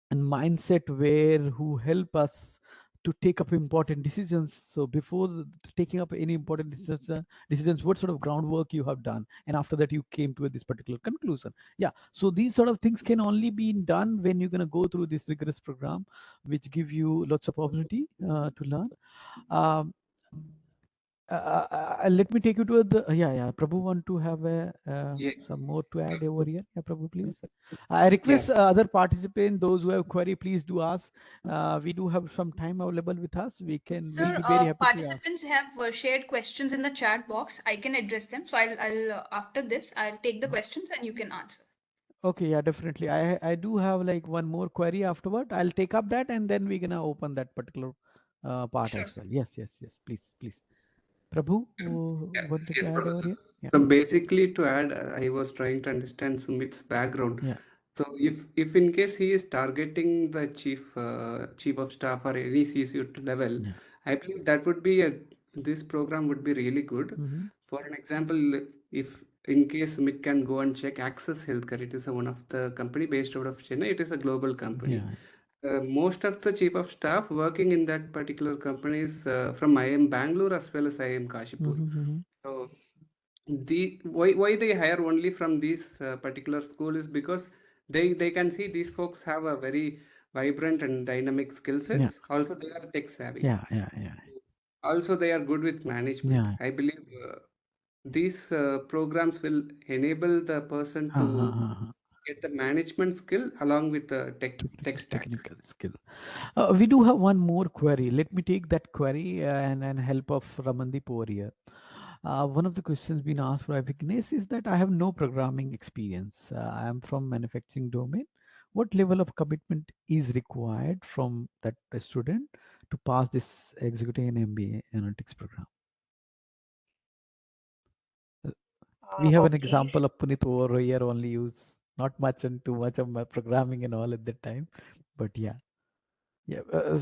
and mindset where who help us to take up important decisions. So before taking up any important decisions, what sort of groundwork you have done, and after that you came to this particular conclusion. Yeah, so these sort of things can only be done when you're going to go through this rigorous program, which give you lots of opportunity to learn. um, Let me take you to the yeah. Prabhu want to have Yes. some more to add over here. Yeah, Prabhu, please. I Yeah. request other participants, those who have query, please do ask. We do have some time available with us. We'll Sir, be very happy to ask. participants have shared questions in the chat box. I can address them. So I'll after this, I'll take the questions and you can answer. Okay, yeah, definitely. I do have like one more query afterward. I'll take up that and then we're gonna open that particular part Sure, as sir. well. Yes, yes, yes. Please, please. Prabhu, Yeah. wanted to Yes, add over Professor. here? Yeah, So basically, to add, I was trying to understand Sumit's background. yeah, So if in case he is targeting the chief of staff or any C-suite level, yeah. I believe that would be this program would be really good. Mm-hmm. For an example, if in case Sumit can go and check Access Healthcare, it is one of the company based out of Chennai. It is a global company. Yeah. Most of the chief of staff working in that particular company is from IIM Bangalore as well as IIM Kashipur. Mm-hmm, mm-hmm. So why they hire only from this particular school is because they can see these folks have a very vibrant and dynamic skill Yeah, sets. Also, they are tech savvy. yeah, yeah, yeah. Also, they are good with management. Yeah. I believe these programs will enable the person to Uh-huh. get the management skill along with the tech stack. Technical skill. We do have one more query. Let me take that query and help of Ramandeep over here. One of the questions being asked by Vignesh is that I have no programming experience. I am from manufacturing domain. what level of commitment is required from that student to pass this executive and MBA analytics program? Uh, we have an Okay. example of Punit over here, only use not much and too much of my programming and all at that time, but yeah. Yeah, Uh,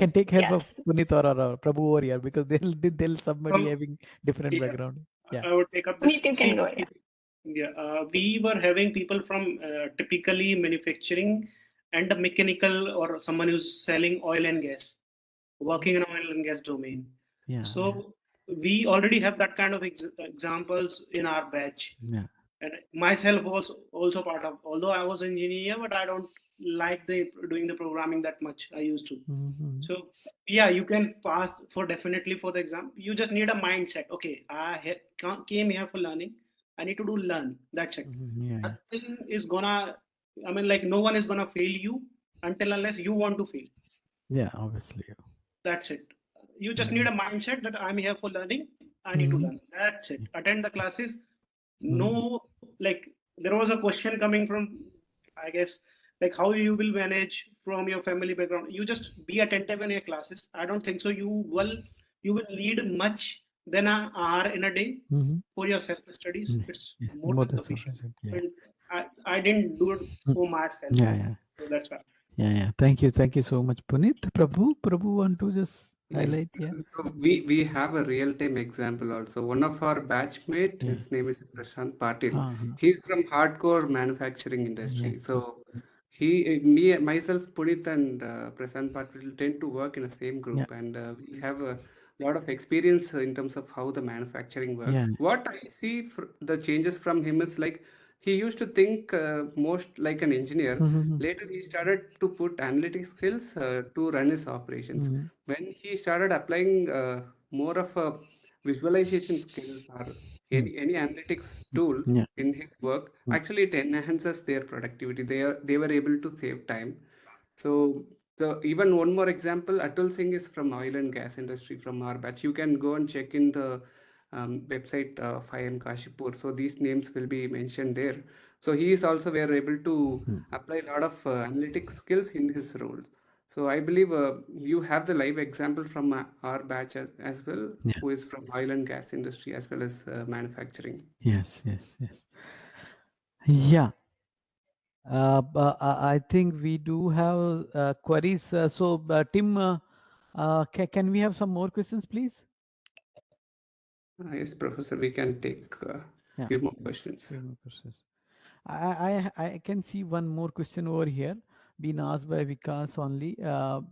can take help of yes. Punit or Prabhu over here because they'll somebody Um, having different yeah, background. Yeah. I would take up Puneet, this. you can See, go. Yeah. yeah, we were having people from typically manufacturing and the mechanical or someone who's selling oil and gas, working in oil and gas domain. Yeah. Yeah. So we already have that kind of examples in our batch. Yeah. And myself was also part of, although I was engineer, but I don't like the doing the programming that much I used to. Mm-hmm. So yeah, you can pass for definitely for the exam. You just need a mindset. Okay, came here for learning. I need to do learn. That's it. Mm-hmm. Yeah. Yeah. Nothing is gonna. I mean, like no one is gonna fail you until unless you want to fail. Yeah. Obviously. That's it. You just Yeah. need a mindset that I'm here for learning. I need to Mm-hmm. learn. That's it. Attend the classes. Mm-hmm. No, like there was a question coming from, I guess, like how you will manage from your family background. You just be attentive in your classes. I don't think so. You will need much than an hour in a day Mm-hmm. for your self studies. Yeah. It's Yeah. more More than than sufficient. sufficient. Yeah. And I didn't do it Mm. for myself. Yeah. Yeah. So that's why. Yeah. Yeah. Thank you. Thank you so much, Puneet. Prabhu want to just Yes, highlight? Yeah. so we have a real-time example also. One of our batchmate, Yeah. his name is Prashant Patil. Uh-huh. He's from hardcore manufacturing Yes. industry. Yes. So me, myself, Punit and Prashant Patil tend to work in the same Yeah. group, and we have a lot of experience in terms of how the manufacturing Yeah. works. What I see the changes from him is like he used to think most like an engineer. Mm-hmm. Later, he started to put analytic skills to run his operations. Mm-hmm. When he started applying more of a visualization skills or any analytics tools Yeah. in his work, actually it enhances their productivity. They were able to save time. So the even one more example, Atul Singh is from oil and gas industry from our batch. You can go and check in the website of IIM Kashipur. So these names will be mentioned there. So he is also were able to Mm. apply a lot of analytic skills in his role. So I believe you have the live example from our batch as well, Yeah. who is from oil and gas industry as well as manufacturing. Yes. Yes. Yes. Yeah. I think we do have queries. Tim, can we have some more questions, please? Yes, Professor, we can take a Yeah, few more questions. few more questions. I can see one more question over here being asked by Vikas only.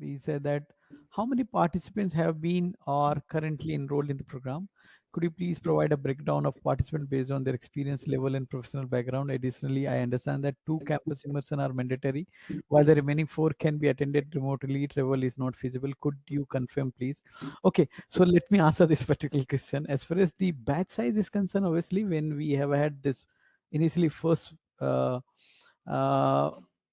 He said that how many participants have been or currently enrolled in the program? Could you please provide a breakdown of participants based on their experience level and professional background? Additionally, I understand that 2 campus immersion are mandatory, while the remaining 4 can be attended remotely. Travel is not feasible. Could you confirm, please? Okay, so let me answer this particular question. As far as the batch size is concerned, obviously, when we have had this initially first uh, uh,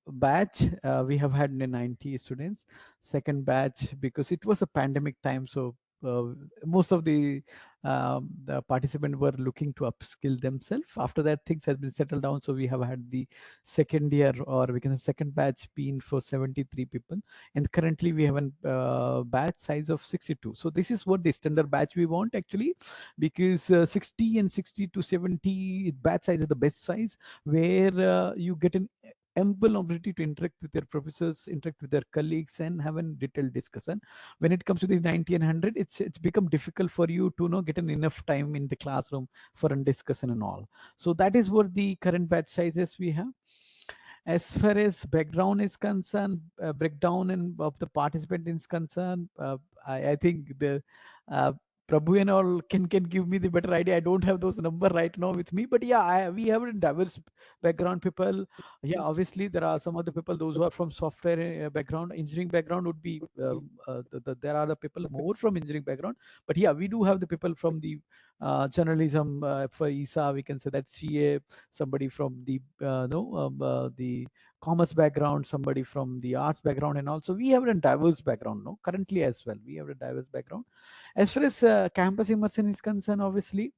batch we have had 90 students. Second batch, because it was a pandemic time, so uh, most of the participants were looking to upskill themselves. After that, things has been settled down, so we have had the second year, or we can say second batch, been for 73 people, and currently we have a batch size of 62. So this is what the standard batch we want actually, because 60 and 60 to 70 batch size is the best size, where you get an ample opportunity to interact with your professors, interact with their colleagues, and have a detailed discussion. When it comes to the 90 and 100, it's become difficult for you to get an enough time in the classroom for a discussion and all. So that is what the current batch sizes we have. As far as background is concerned, breakdown and of the participant is concerned, I think the uh, Prabhu and all can give me the better idea. I don't have those number right now with me, but yeah, we have a diverse background people. Yeah, obviously there are some other people, those who are from software background, engineering background would be there are the people more from engineering background, but yeah, we do have the people from the journalism, for ISA we can say that CA, somebody from the the commerce background, somebody from the arts background, and also we have a diverse background. No, currently as well, we have a diverse background. As far as campus immersion is concerned, obviously,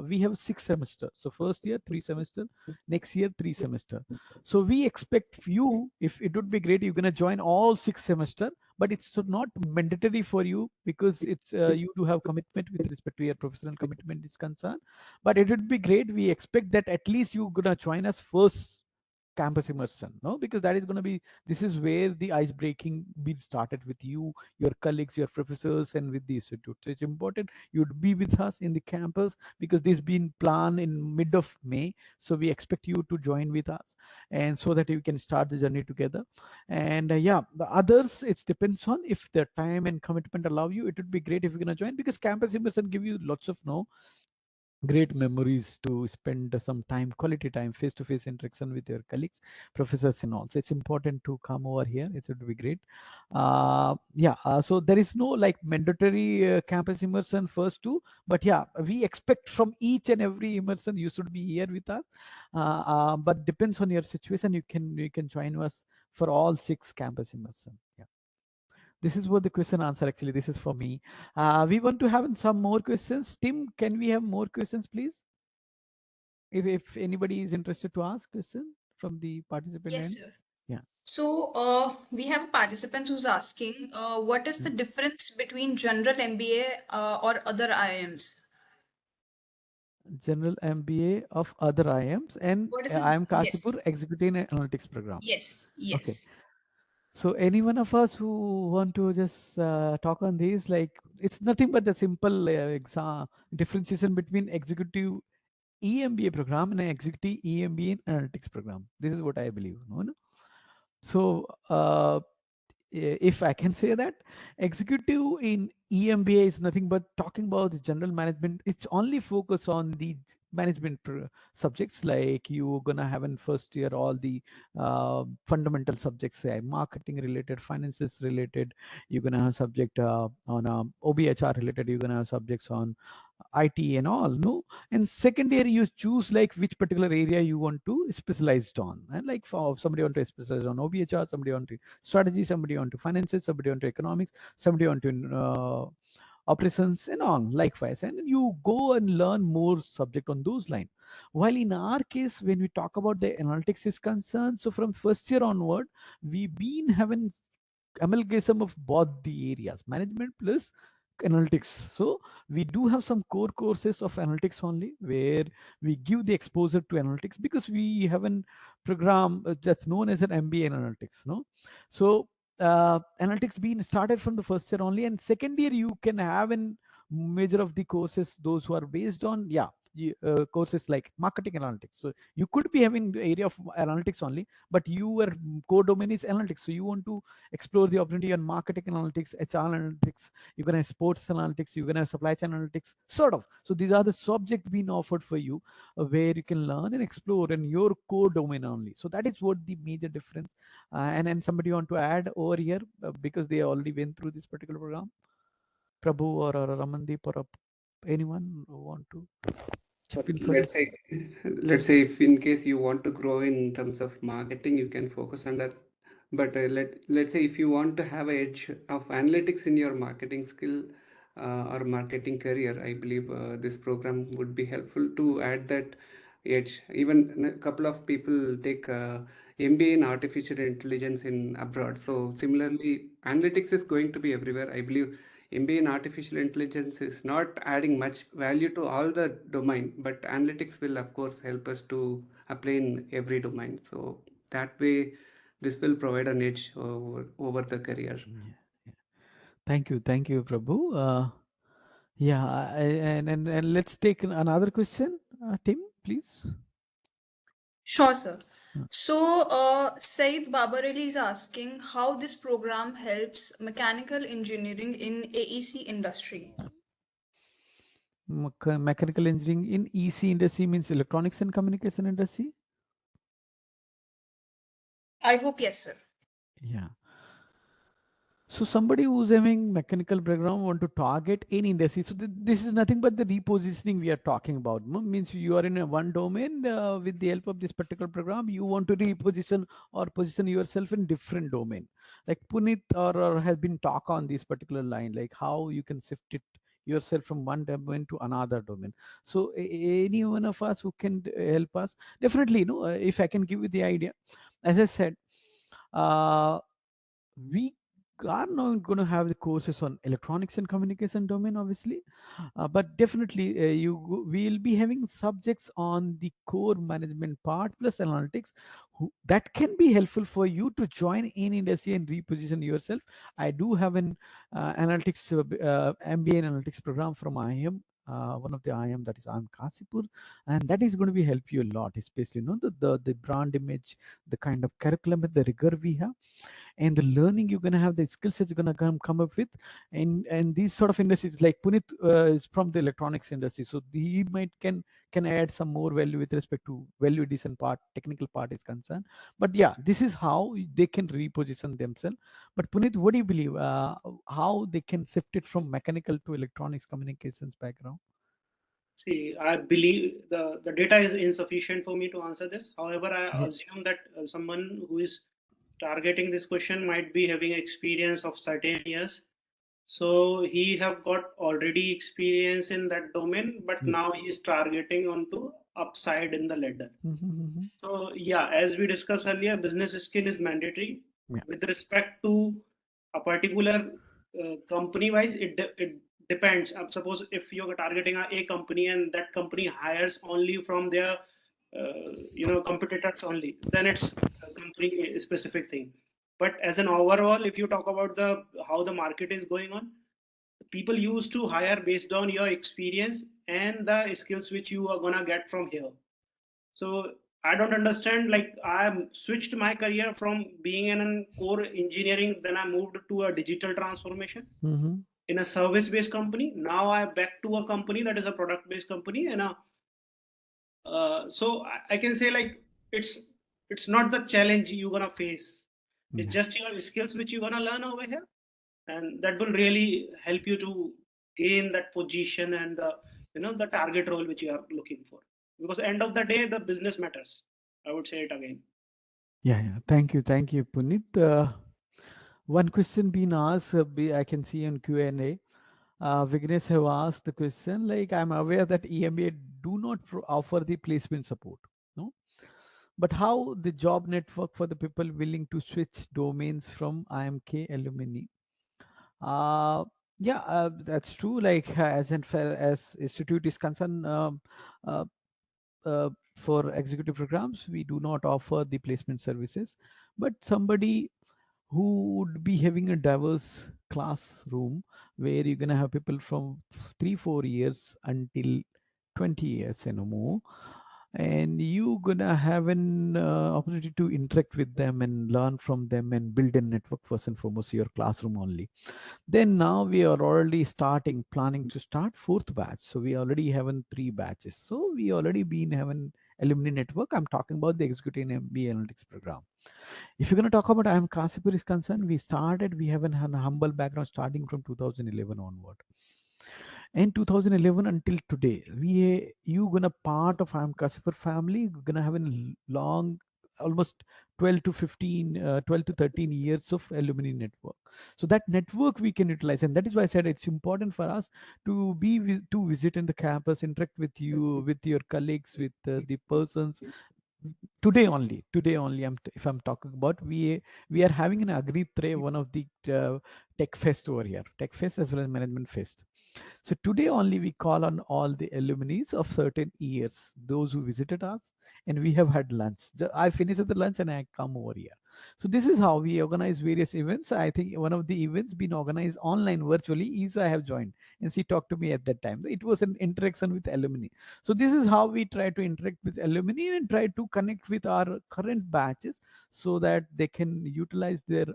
we have 6 semesters. So first year 3 semester, next year 3 semester. So we expect you, if it would be great, you're gonna join all 6 semester, but it's not mandatory for you because it's you do have commitment with respect to your professional commitment is concerned. But it would be great. We expect that at least you're gonna join us first campus immersion, no, because that is going to be, this is where the ice breaking be started with you, your colleagues, your professors, and with the institute. So it's important you'd be with us in the campus because this been planned in mid of May. So we expect you to join with us, and so that you can start the journey together. And yeah, the others, it depends on if the time and commitment allow you. It would be great if you're going to join, because campus immersion give you lots of no great memories to spend some time, quality time, face-to-face interaction with your colleagues, professors, and all. So it's important to come over here. It would be great. Yeah. So there is no like mandatory campus immersion first two, but yeah, we expect from each and every immersion you should be here with us. But depends on your situation. You can join us for all 6 campus immersion. Yeah. This is what the question answer, actually. This is for me. We want to have some more questions. Tim, can we have more questions, please? If anybody is interested to ask question from the participant Yes, end. sir. Yeah. So, we have a participant who's asking, what is the Mm. difference between general MBA or other IIMs? General MBA of other IIMs, and What is it? IIM Yes, Kashipur Executive Analytics Program. yes, Okay. yes. So any one of us who want to just talk on these, like it's nothing but the simple exam differentiation between executive EMBA program and executive EMBA in analytics program. This is what I believe. No, no? So if I can say that executive in EMBA is nothing but talking about the general management. It's only focus on the management subjects, like you gonna have in first year all the fundamental subjects, say marketing related, finances related. You're gonna have subject on OBHR related. You're gonna have subjects on IT and all, no. And second year you choose like which particular area you want to specialized on. And like for somebody want to specialize on OBHR, somebody want to strategy, somebody want to finances, somebody want to economics, somebody want to operations and on likewise. And you go and learn more subject on those lines. While in our case, when we talk about the analytics is concerned, so from first year onward, we've been having amalgamation of both the areas, management plus analytics. So we do have some core courses of analytics only, where we give the exposure to analytics, because we have a program that's known as an MBA in analytics, no. So analytics being started from the first year only, and second year you can have in major of the courses those who are based on, yeah, courses like marketing analytics. So you could be having the area of analytics only, but your core domain is analytics, so you want to explore the opportunity on marketing analytics, HR analytics. You're gonna have sports analytics, you're gonna have supply chain analytics, sort of. So these are the subject being offered for you, where you can learn and explore in your core domain only. So that is what the major difference. And then somebody want to add over here, because they already went through this particular program. Prabhu or Ramandeep or anyone want to chip in for Let's this? say, let's say if in case you want to grow in terms of marketing, you can focus on that. But let's say if you want to have a edge of analytics in your marketing skill or marketing career, I believe this program would be helpful to add that edge. Even a couple of people take MBA in artificial intelligence in abroad. So similarly, analytics is going to be everywhere. I believe MBA in artificial intelligence is not adding much value to all the domain, but analytics will of course help us to apply in every domain. So that way, this will provide an edge over the career. Yeah, yeah. Thank you, Prabhu. Yeah, and let's take another question, Tim, please. Sure, sir. Uh, So, Said Babarali is asking how this program helps mechanical engineering in AEC industry. Mechanical engineering in EC industry means electronics and communication industry. I hope yes, sir. Yeah. So somebody who's having mechanical background want to target any industry. So this is nothing but the repositioning we are talking about. No? Means you are in a one domain, with the help of this particular program, you want to reposition or position yourself in different domain. Like Puneet or has been talk on this particular line, like how you can shift it yourself from one domain to another domain. So any one of us who can help us, definitely, if I can give you the idea, as I said, uh, we are not going to have the courses on electronics and communication domain, obviously, but definitely we'll be having subjects on the core management part plus analytics, that can be helpful for you to join in industry and reposition yourself. I do have an analytics MBA in analytics program from IIM, one of the IIM, that is IIM Kashipur, and that is going to be help you a lot, especially the brand image, the kind of curriculum and the rigor we have, and the learning you're going to have, the skill sets you're going to come up with. And these sort of industries, like Punit is from the electronics industry, so he might can add some more value with respect to value addition part, technical part is concerned. But yeah, this is how they can reposition themselves. But Punit, what do you believe, how they can shift it from mechanical to electronics communications background? See, I believe the data is insufficient for me to answer this. However, I Yeah. assume that someone who is targeting this question might be having experience of certain years. So he have got already experience in that domain, but Yeah. now he is targeting onto upside in the ladder. Mm-hmm. So yeah, as we discussed earlier, business skill is mandatory. Yeah. With respect to a particular company wise, it depends. Suppose if you're targeting a company and that company hires only from their competitors only, then it's a company specific thing. But as an overall, if you talk about the how the market is going on, people used to hire based on your experience and the skills which you are gonna get from here. So I don't understand. Like I switched my career from being in core engineering, then I moved to a digital transformation Mm-hmm. in a service-based company. Now I back to a company that is a product-based company, and so I can say like it's it's not the challenge you're gonna face. It's Yeah. just your skills which you're gonna learn over here, and that will really help you to gain that position and the target role which you are looking for. Because end of the day, the business matters. I would say it again. Yeah, yeah. Thank you, Punit. One question being asked, I can see on Q&A. Vignesh have asked the question, like, I'm aware that EMBA do not offer the placement support, no? But how the job network for the people willing to switch domains from IMK alumni? Uh, yeah, that's true. Like, as in far as institute is concerned, uh, for executive programs, we do not offer the placement services. But somebody who would be having a diverse classroom where you're going to have people from 3 4 years until 20 years and more, and you gonna have an opportunity to interact with them and learn from them and build a network, first and foremost your classroom only. Then now we are already planning to start fourth batch, so we already have 3 batches, so we already been having alumni network. I'm talking about the executive MBA analytics program. If you're going to talk about IIM Kashipur is concerned, we have an humble background starting from 2011 onward. In 2011 until today, you gonna part of IIM Kashipur family, gonna have a long, almost 12 to 15, 12 to 13 years of alumni network. So that network we can utilize, and that is why I said it's important for us to to visit in the campus, interact with you, with your colleagues, with the persons. Today only if I'm talking about, we are having an Agri one of the tech fest over here, tech fest as well as management fest. So today only we call on all the alumni of certain years, those who visited us, and we have had lunch. I finished the lunch and I come over here. So this is how we organize various events. I think one of the events been organized online virtually is I have joined, and she talked to me at that time. It was an interaction with alumni. So this is how we try to interact with alumni and try to connect with our current batches so that they can utilize their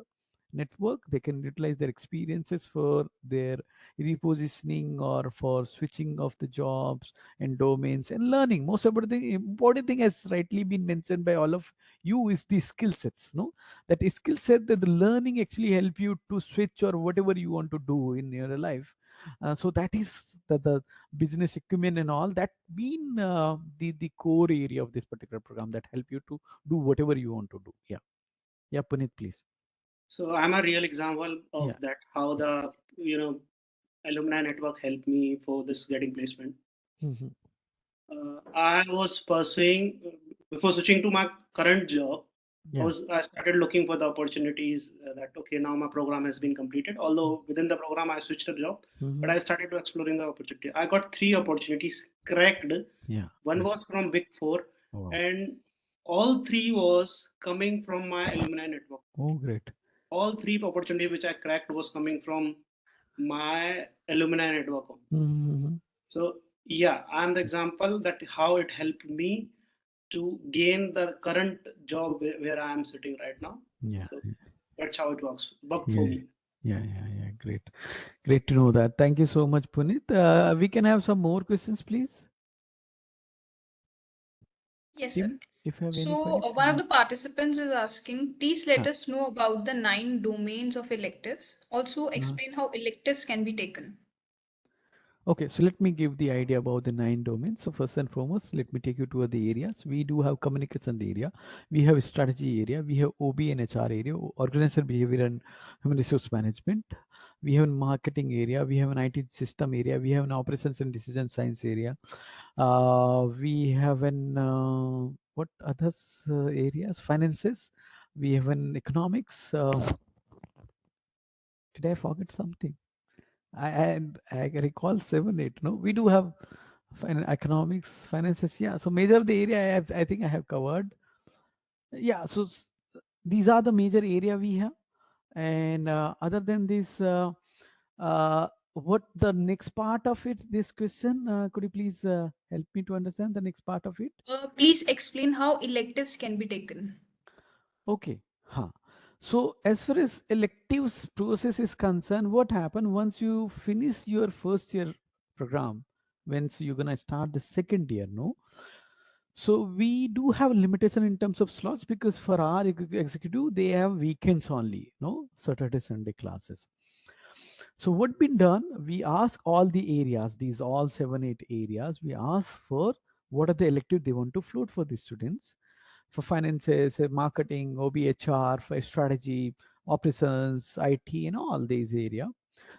network, they can utilize their experiences for their repositioning or for switching of the jobs and domains and learning. Most important thing has rightly been mentioned by all of you is the skill sets, no? That is skill set, that the learning actually help you to switch or whatever you want to do in your life. So that is the business acumen and all that been the core area of this particular program that help you to do whatever you want to do. Yeah. Yeah, Puneet, please. So I'm a real example of Yeah. that. How the alumni network helped me for this getting placement. Mhm. I was pursuing before switching to my current job. Yeah. I started looking for the opportunities that okay, now my program has been completed. Although within the program I switched a job, but Mhm. I started to exploring the opportunity. I got three opportunities cracked. Yeah. One Great. was from Big Four, Wow. and all three was coming from my alumni network. Oh, great. All three opportunities which I cracked was coming from my alumni network. Mhm. So yeah, I'm the example that how it helped me to gain the current job where I am sitting right now. Yeah. So that's how it worked for Yeah. me. Yeah. Great. Great to know that. Thank you so much, Puneet. We can have some more questions, please. Yes, sir. Tim, if you have any So, query. one of the participants is asking, please let Huh. us know about the 9 domains of electives. Also, Uh, explain how electives can be taken. Okay, so let me give the idea about the 9 domains. So first and foremost, let me take you to the areas. We do have communication area, we have strategy area, we have OB and HR area, organizational behavior and human resource management. We have a marketing area, we have an IT system area, we have an operations and decision science area. We have an what others areas? Finances. We have an economics. Did I forget something? I recall 7 8. No, we do have economics, finances. Yeah, so major of the area I think I have covered. Yeah, so these are the major area we have. And other than this, what the next part of it? This question, could you please help me to understand the next part of it? Please explain how electives can be taken. Okay. Huh. So as far as electives process is concerned, what happened once you finish your first year program, once you're gonna start the second year, no? So we do have limitation in terms of slots because for our executive, they have weekends only, no Saturday, Sunday classes. So what been done? We ask all the areas, these all 7 8 areas. We ask for what are the elective they want to float for the students for finances, marketing, OBHR, for strategy, operations, IT, and all these area.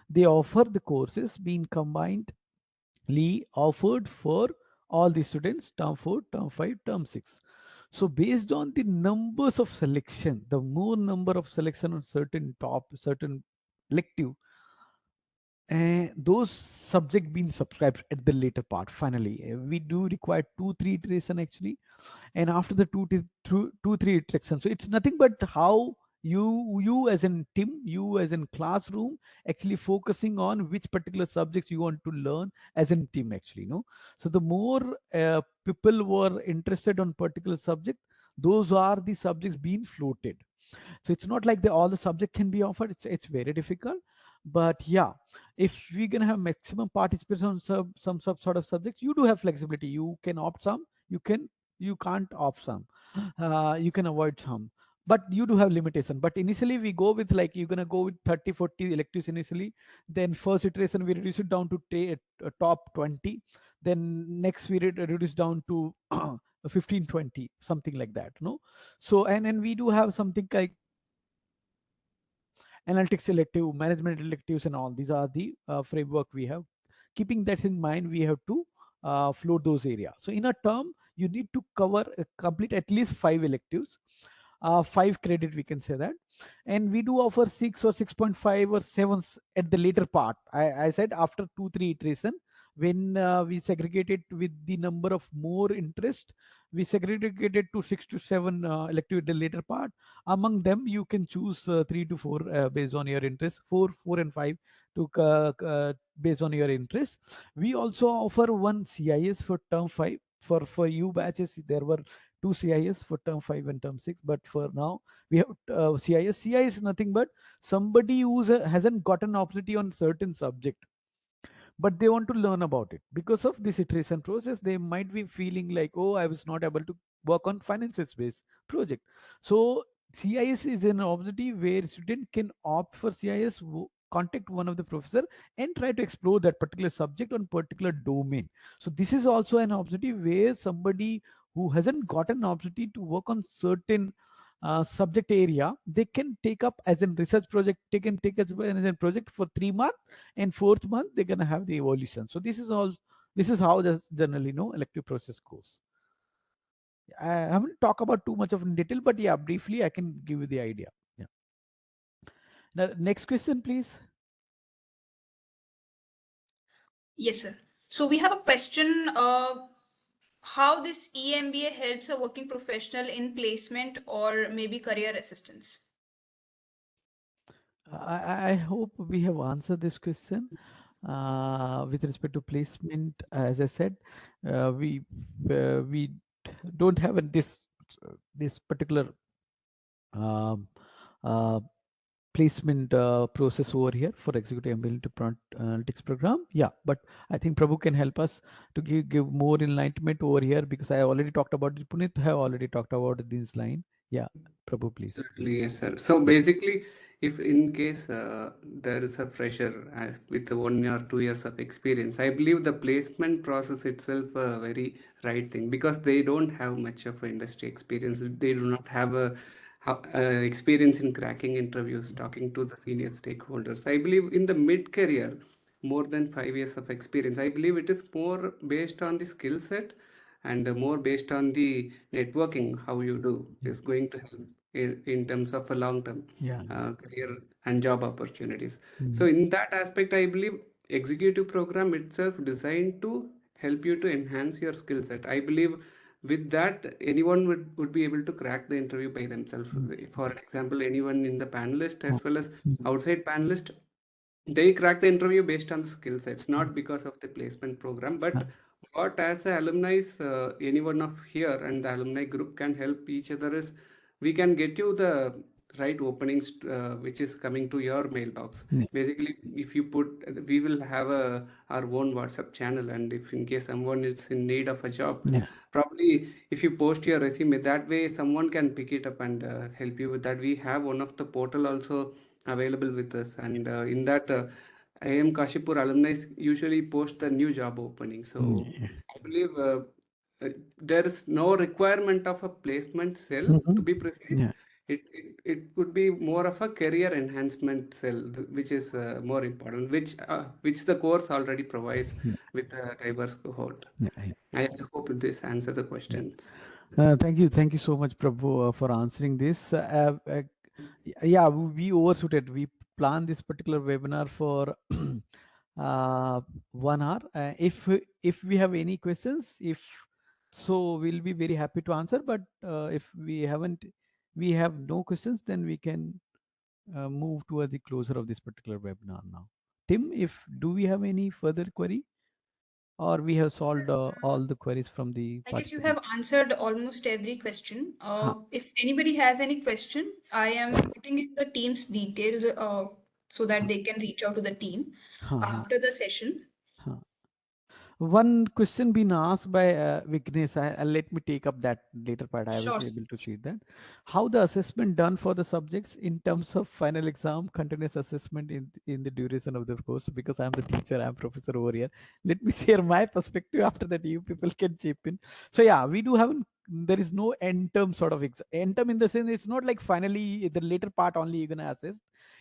They offer the courses being combinedly offered for all the students, term 4, term 5, term 6. So based on the numbers of selection, the more number of selection on certain elective, those subject being subscribed at the later part finally. We do require 2 3 iteration actually, and after the two three iterations, so it's nothing but how you as in team, you as in classroom, actually focusing on which particular subjects you want to learn as in team actually, no. So the more people were interested on particular subject, those are the subjects being floated. So it's not like all the subject can be offered. It's very difficult. But yeah, if we're gonna have maximum participation on some sort of subjects, you do have flexibility. You can opt some, you can't opt some, you can avoid some, but you do have limitation. But initially we go with, like, you're gonna go with 30 40 electives initially. Then first iteration we reduce it down to top 20. Then next we reduce down to 15 20, something like that, no. So and we do have something like analytics elective, management electives, and all these are the framework we have. Keeping that in mind, we have to float those areas. So in a term, you need to complete at least 5 electives, 5 credit, we can say that. And we do offer 6 or 6.5 or 7 at the later part. I said after 2 3 iteration, when we segregated with the number of more interest, we segregated to 6 to 7 elective at the later part. Among them you can choose 3 to 4 based on your interest, 4 and 5 to based on your interest. We also offer one CIS for term 5. For you batches there were two CIS for term 5 and term 6, but for now we have CIS is nothing but somebody who hasn't gotten opportunity on certain subject, but they want to learn about it. Because of this iteration process, they might be feeling like, oh, I was not able to work on finances based project. So CIS is an opportunity where student can opt for CIS, contact one of the professor and try to explore that particular subject on particular domain. So this is also an opportunity where somebody who hasn't gotten an opportunity to work on certain subject area, they can take up as a research project. They can take as a project for 3 months, and fourth month they're gonna have the evolution. So this is all. This is how the generally elective process goes. I haven't talked about too much of in detail, but yeah, briefly I can give you the idea. Yeah. Now, next question, please. Yes, sir. So we have a question, how this EMBA helps a working professional in placement or maybe career assistance. I hope we have answered this question. With respect to placement, as I said, we don't have this particular um, uh, placement process over here for executive MBA into analytics program. Yeah, but I think Prabhu can help us to give more enlightenment over here, because I already talked about it. Punit have already talked about this line. Yeah, Prabhu, please. Certainly, yes, sir. So basically, if in case there is a fresher with 1 or 2 years of experience, I believe the placement process itself a very right thing, because they don't have much of industry experience. They do not have experience in cracking interviews, talking to the senior stakeholders. I believe in the mid-career, more than 5 years of experience, I believe it is more based on the skill set and more based on the networking, how you do is going to help in terms of a long term Yeah. career and job opportunities. Mm. So in that aspect, I believe executive program itself designed to help you to enhance your skill set. I believe with that anyone would be able to crack the interview by themselves. For example, anyone in the panelist as well as outside panelist, they crack the interview based on the skill sets, not because of the placement program. But what as a alumni, anyone of here and the alumni group can help each other is we can get you the right openings which is coming to your mailbox. Yeah. Basically, if you put, we will have our own WhatsApp channel, and if in case someone is in need of a job, Yeah. probably if you post your resume that way, someone can pick it up and help you with that. We have one of the portal also available with us, and in that IIM Kashipur alumni usually post the new job opening. So Yeah. I believe there is no requirement of a placement cell, to be precise. Yeah. It would be more of a career enhancement cell, which is more important, which the course already provides with a diverse cohort. Yeah. Yeah. I hope this answers the Yeah. questions. Thank you so much, Prabhu, for answering this. Yeah, we overshoot it. We plan this particular webinar for 1 hour. If we have any questions, if so, we'll be very happy to answer. But if we have no questions, then we can move toward the closer of this particular webinar now. Tim, if do we have any further query, or we have Sir, solved all the queries from the I guess you participant? have answered almost every question. Huh, If anybody has any question, I am putting in the team's details so that huh, they can reach out to the team huh, huh, after the session. huh. One question been asked by Vignesh. Let me take up that later part. I was Sure, sir. able to see that. How the assessment done for the subjects in terms of final exam, continuous assessment in the duration of the course? Because I'm the teacher, I'm professor over here. Let me share my perspective. After that, you people can chip in. So yeah, we do have. There is no end term sort of end term in the sense it's not like finally the later part only you're gonna assess.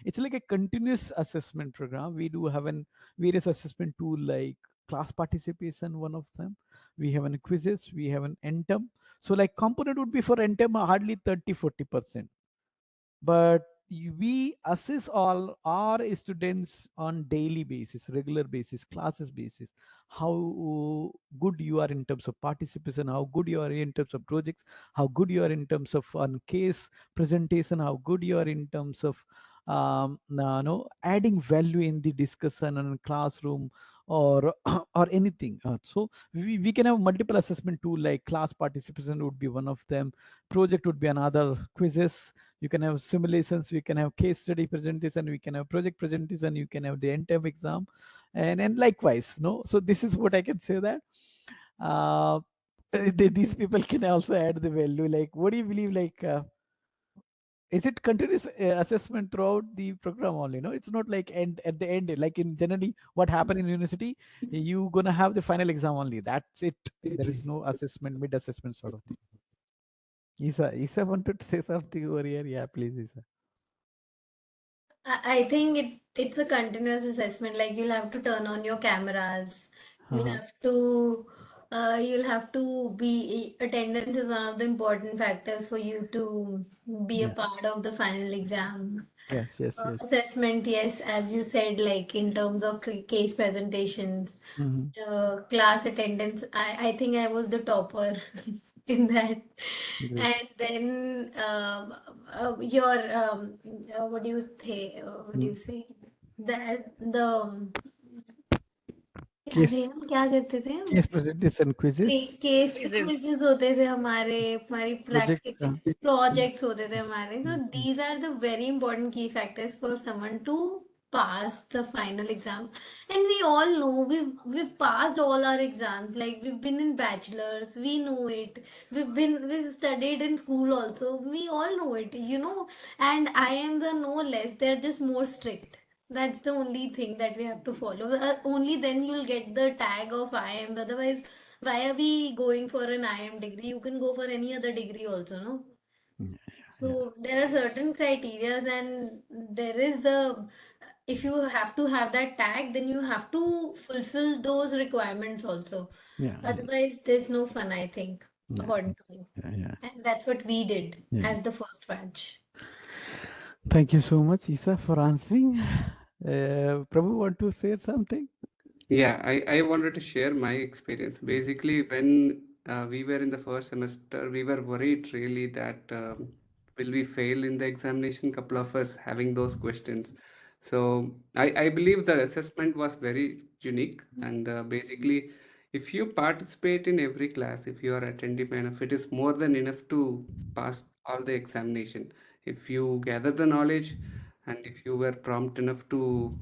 It's like a continuous assessment program. We do have an various assessment tool like class participation, one of them. We have an quizzes, we have an NTEM. So like component would be for NTEM hardly 30-40%. But we assess all our students on daily basis, regular basis, classes basis, how good you are in terms of participation, how good you are in terms of projects, how good you are in terms of on case presentation, how good you are in terms of no, adding value in the discussion and classroom or or anything. So we can have multiple assessment tool like class participation would be one of them, project would be another, quizzes, you can have simulations, we can have case study presentation, we can have project presentation, you can have the end term exam, and likewise, no. So this is what I can say that uh these people can also add the value. Like what do you believe, like is it continuous assessment throughout the program only? No, it's not like end at the end, like in generally what happened in university, you gonna have the final exam only, that's it. There is no assessment, mid assessment sort of thing. Isa wanted to say something over here. Yeah, please, Isa. I think it's a continuous assessment. Like you'll have to turn on your cameras. You'll Uh-huh. have to you'll have to be attendance is one of the important factors for you to be a Yeah. part of the final exam. Yes, yes, yes. Assessment, yes, as you said, like in terms of case presentations, Mm-hmm. class attendance. I think I was the topper in that. Great. And then your what do you say? What do Mm. you say? The क्या थे Case हम क्या करते थे हम case presentation quizzes, case Quizzes. Quizzes होते थे हमारी project. प्रैक्टिकल Mm, प्रोजेक्ट्स होते थे हमारे so mm, mm. these are the very important key factors for someone to pass the final exam. And we all know we've passed all our exams, like we've been in bachelors, we know it. We've studied in school also, we all know it, you know. And IIMs are no less, they're just more strict. That's the only thing that we have to follow. Only then you'll get the tag of IIM. Otherwise, why are we going for an IIM degree? You can go for any other degree also, no? Yeah, yeah, So there are certain criteria, and there is a, if you have to have that tag, then you have to fulfill those requirements also. yeah, yeah, Otherwise, there's no fun, I think, yeah, according to me. yeah, yeah, And that's what we did yeah. as the first batch. Thank you so much, Isa, for answering. Prabhu, want to say something? Yeah, I wanted to share my experience. Basically, when we were in the first semester, we were worried really that will we fail in the examination, couple of us having those questions. So I believe the assessment was very unique. And basically, if you participate in every class, if you are attentive enough, it is more than enough to pass all the examination. If you gather the knowledge and if you were prompt enough to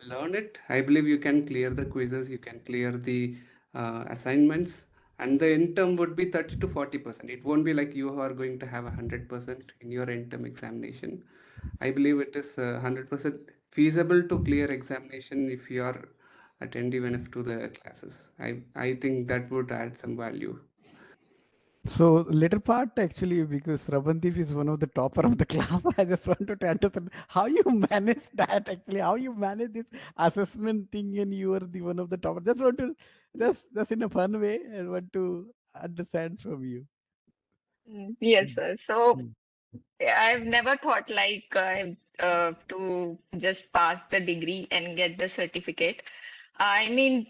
learn it, I believe you can clear the quizzes, you can clear the assignments, and the end term would be 30 to 40%. It won't be like you are going to have 100% in your end term examination. I believe it is 100% feasible to clear examination if you are attentive enough to the classes. I think that would add some value. So later part actually, because Rabandeep is one of the topper of the class, I just wanted to understand how you manage that actually, how you manage this assessment thing, and you are the one of the topper. Just want to, just in a fun way, I want to understand from you. Yes, Mm, sir. So mm, I've never thought like to just pass the degree and get the certificate. I mean,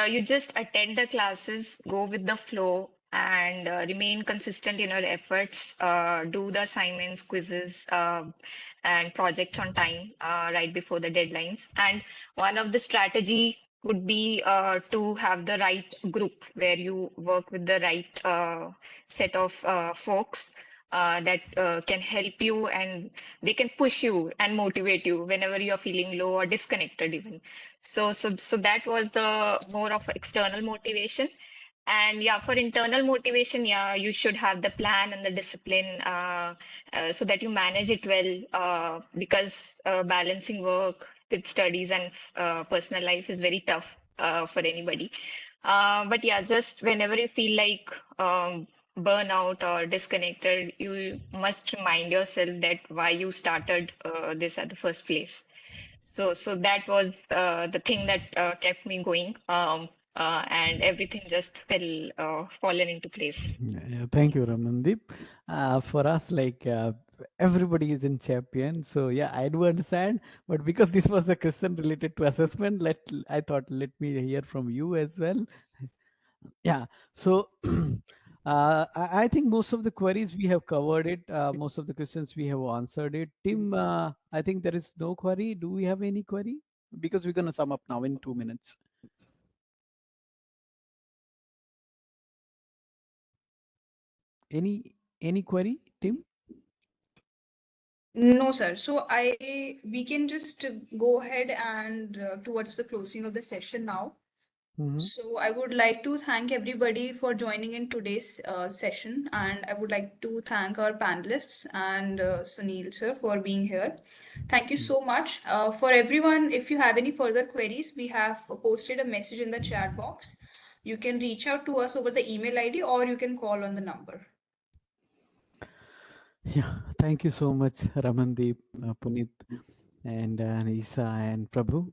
you just attend the classes, go with the flow, and remain consistent in your efforts. Do the assignments, quizzes, and projects on time, right before the deadlines. And one of the strategy could be to have the right group where you work with the right set of folks that can help you, and they can push you and motivate you whenever you're feeling low or disconnected even. So that was the more of external motivation. And yeah, for internal motivation, yeah, you should have the plan and the discipline so that you manage it well, because balancing work with studies and personal life is very tough for anybody. But yeah, just whenever you feel like burnout or disconnected, you must remind yourself that why you started this at the first place. So that was the thing that kept me going, and everything just fallen into place. yeah, yeah. Thank you, Ramandeep. For us, like everybody is in champion, so yeah, I do understand. But because this was a question related to assessment, I thought let me hear from you as well. Yeah. So I think most of the queries we have covered it. Most of the questions we have answered it. Tim, I think there is no query. Do we have any query? Because we're gonna sum up now in 2 minutes. Any query, Tim? No, sir. So we can just go ahead and towards the closing of the session now. Mm-hmm. So I would like to thank everybody for joining in today's session, and I would like to thank our panelists and Sunil sir for being here. Thank you so much. For everyone, if you have any further queries, we have posted a message in the chat box. You can reach out to us over the email ID or you can call on the number. Yeah, thank you so much, Ramandeep, Puneet, and Isa and Prabhu.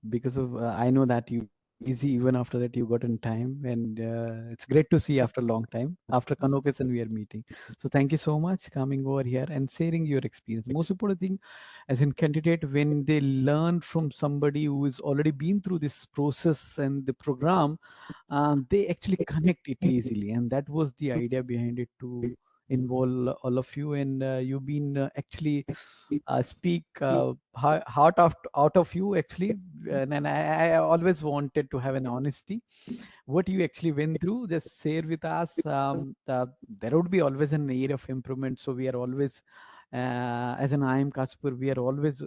Because of I know that you busy, even after that you got in time, and it's great to see after a long time. After convocation, we are meeting. So thank you so much coming over here and sharing your experience. Most important thing, as in candidate, when they learn from somebody who has already been through this process and the program, they actually connect it easily, and that was the idea behind it to involve all of you. And you've been actually speak out of you actually, and I always wanted to have an honesty what you actually went through. Just share with us. There would be always an area of improvement, so we are always as an IIM Kashipur, we are always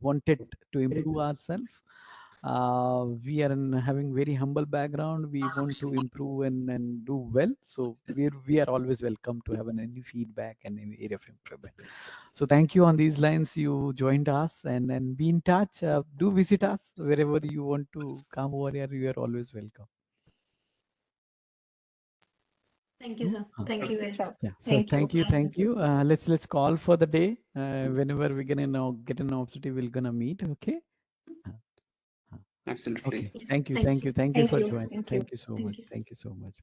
wanted to improve ourselves. We are having very humble background. We want to improve and do well. So we are always welcome to have any feedback and any area of improvement. So thank you on these lines. You joined us and be in touch. Do visit us wherever you want to come over here. You are always welcome. Thank you, sir. Thank you, Sure. guys. Yeah. So Thank you. thank you. Let's call for the day. Whenever we're gonna now get an opportunity, we're gonna meet. Okay. Uh, uh, Absolutely. Okay. Thank you. Thank Thank you. you. Thank you Thank for you. joining. Thank you. Thank you so Thank much. you. Thank you so much.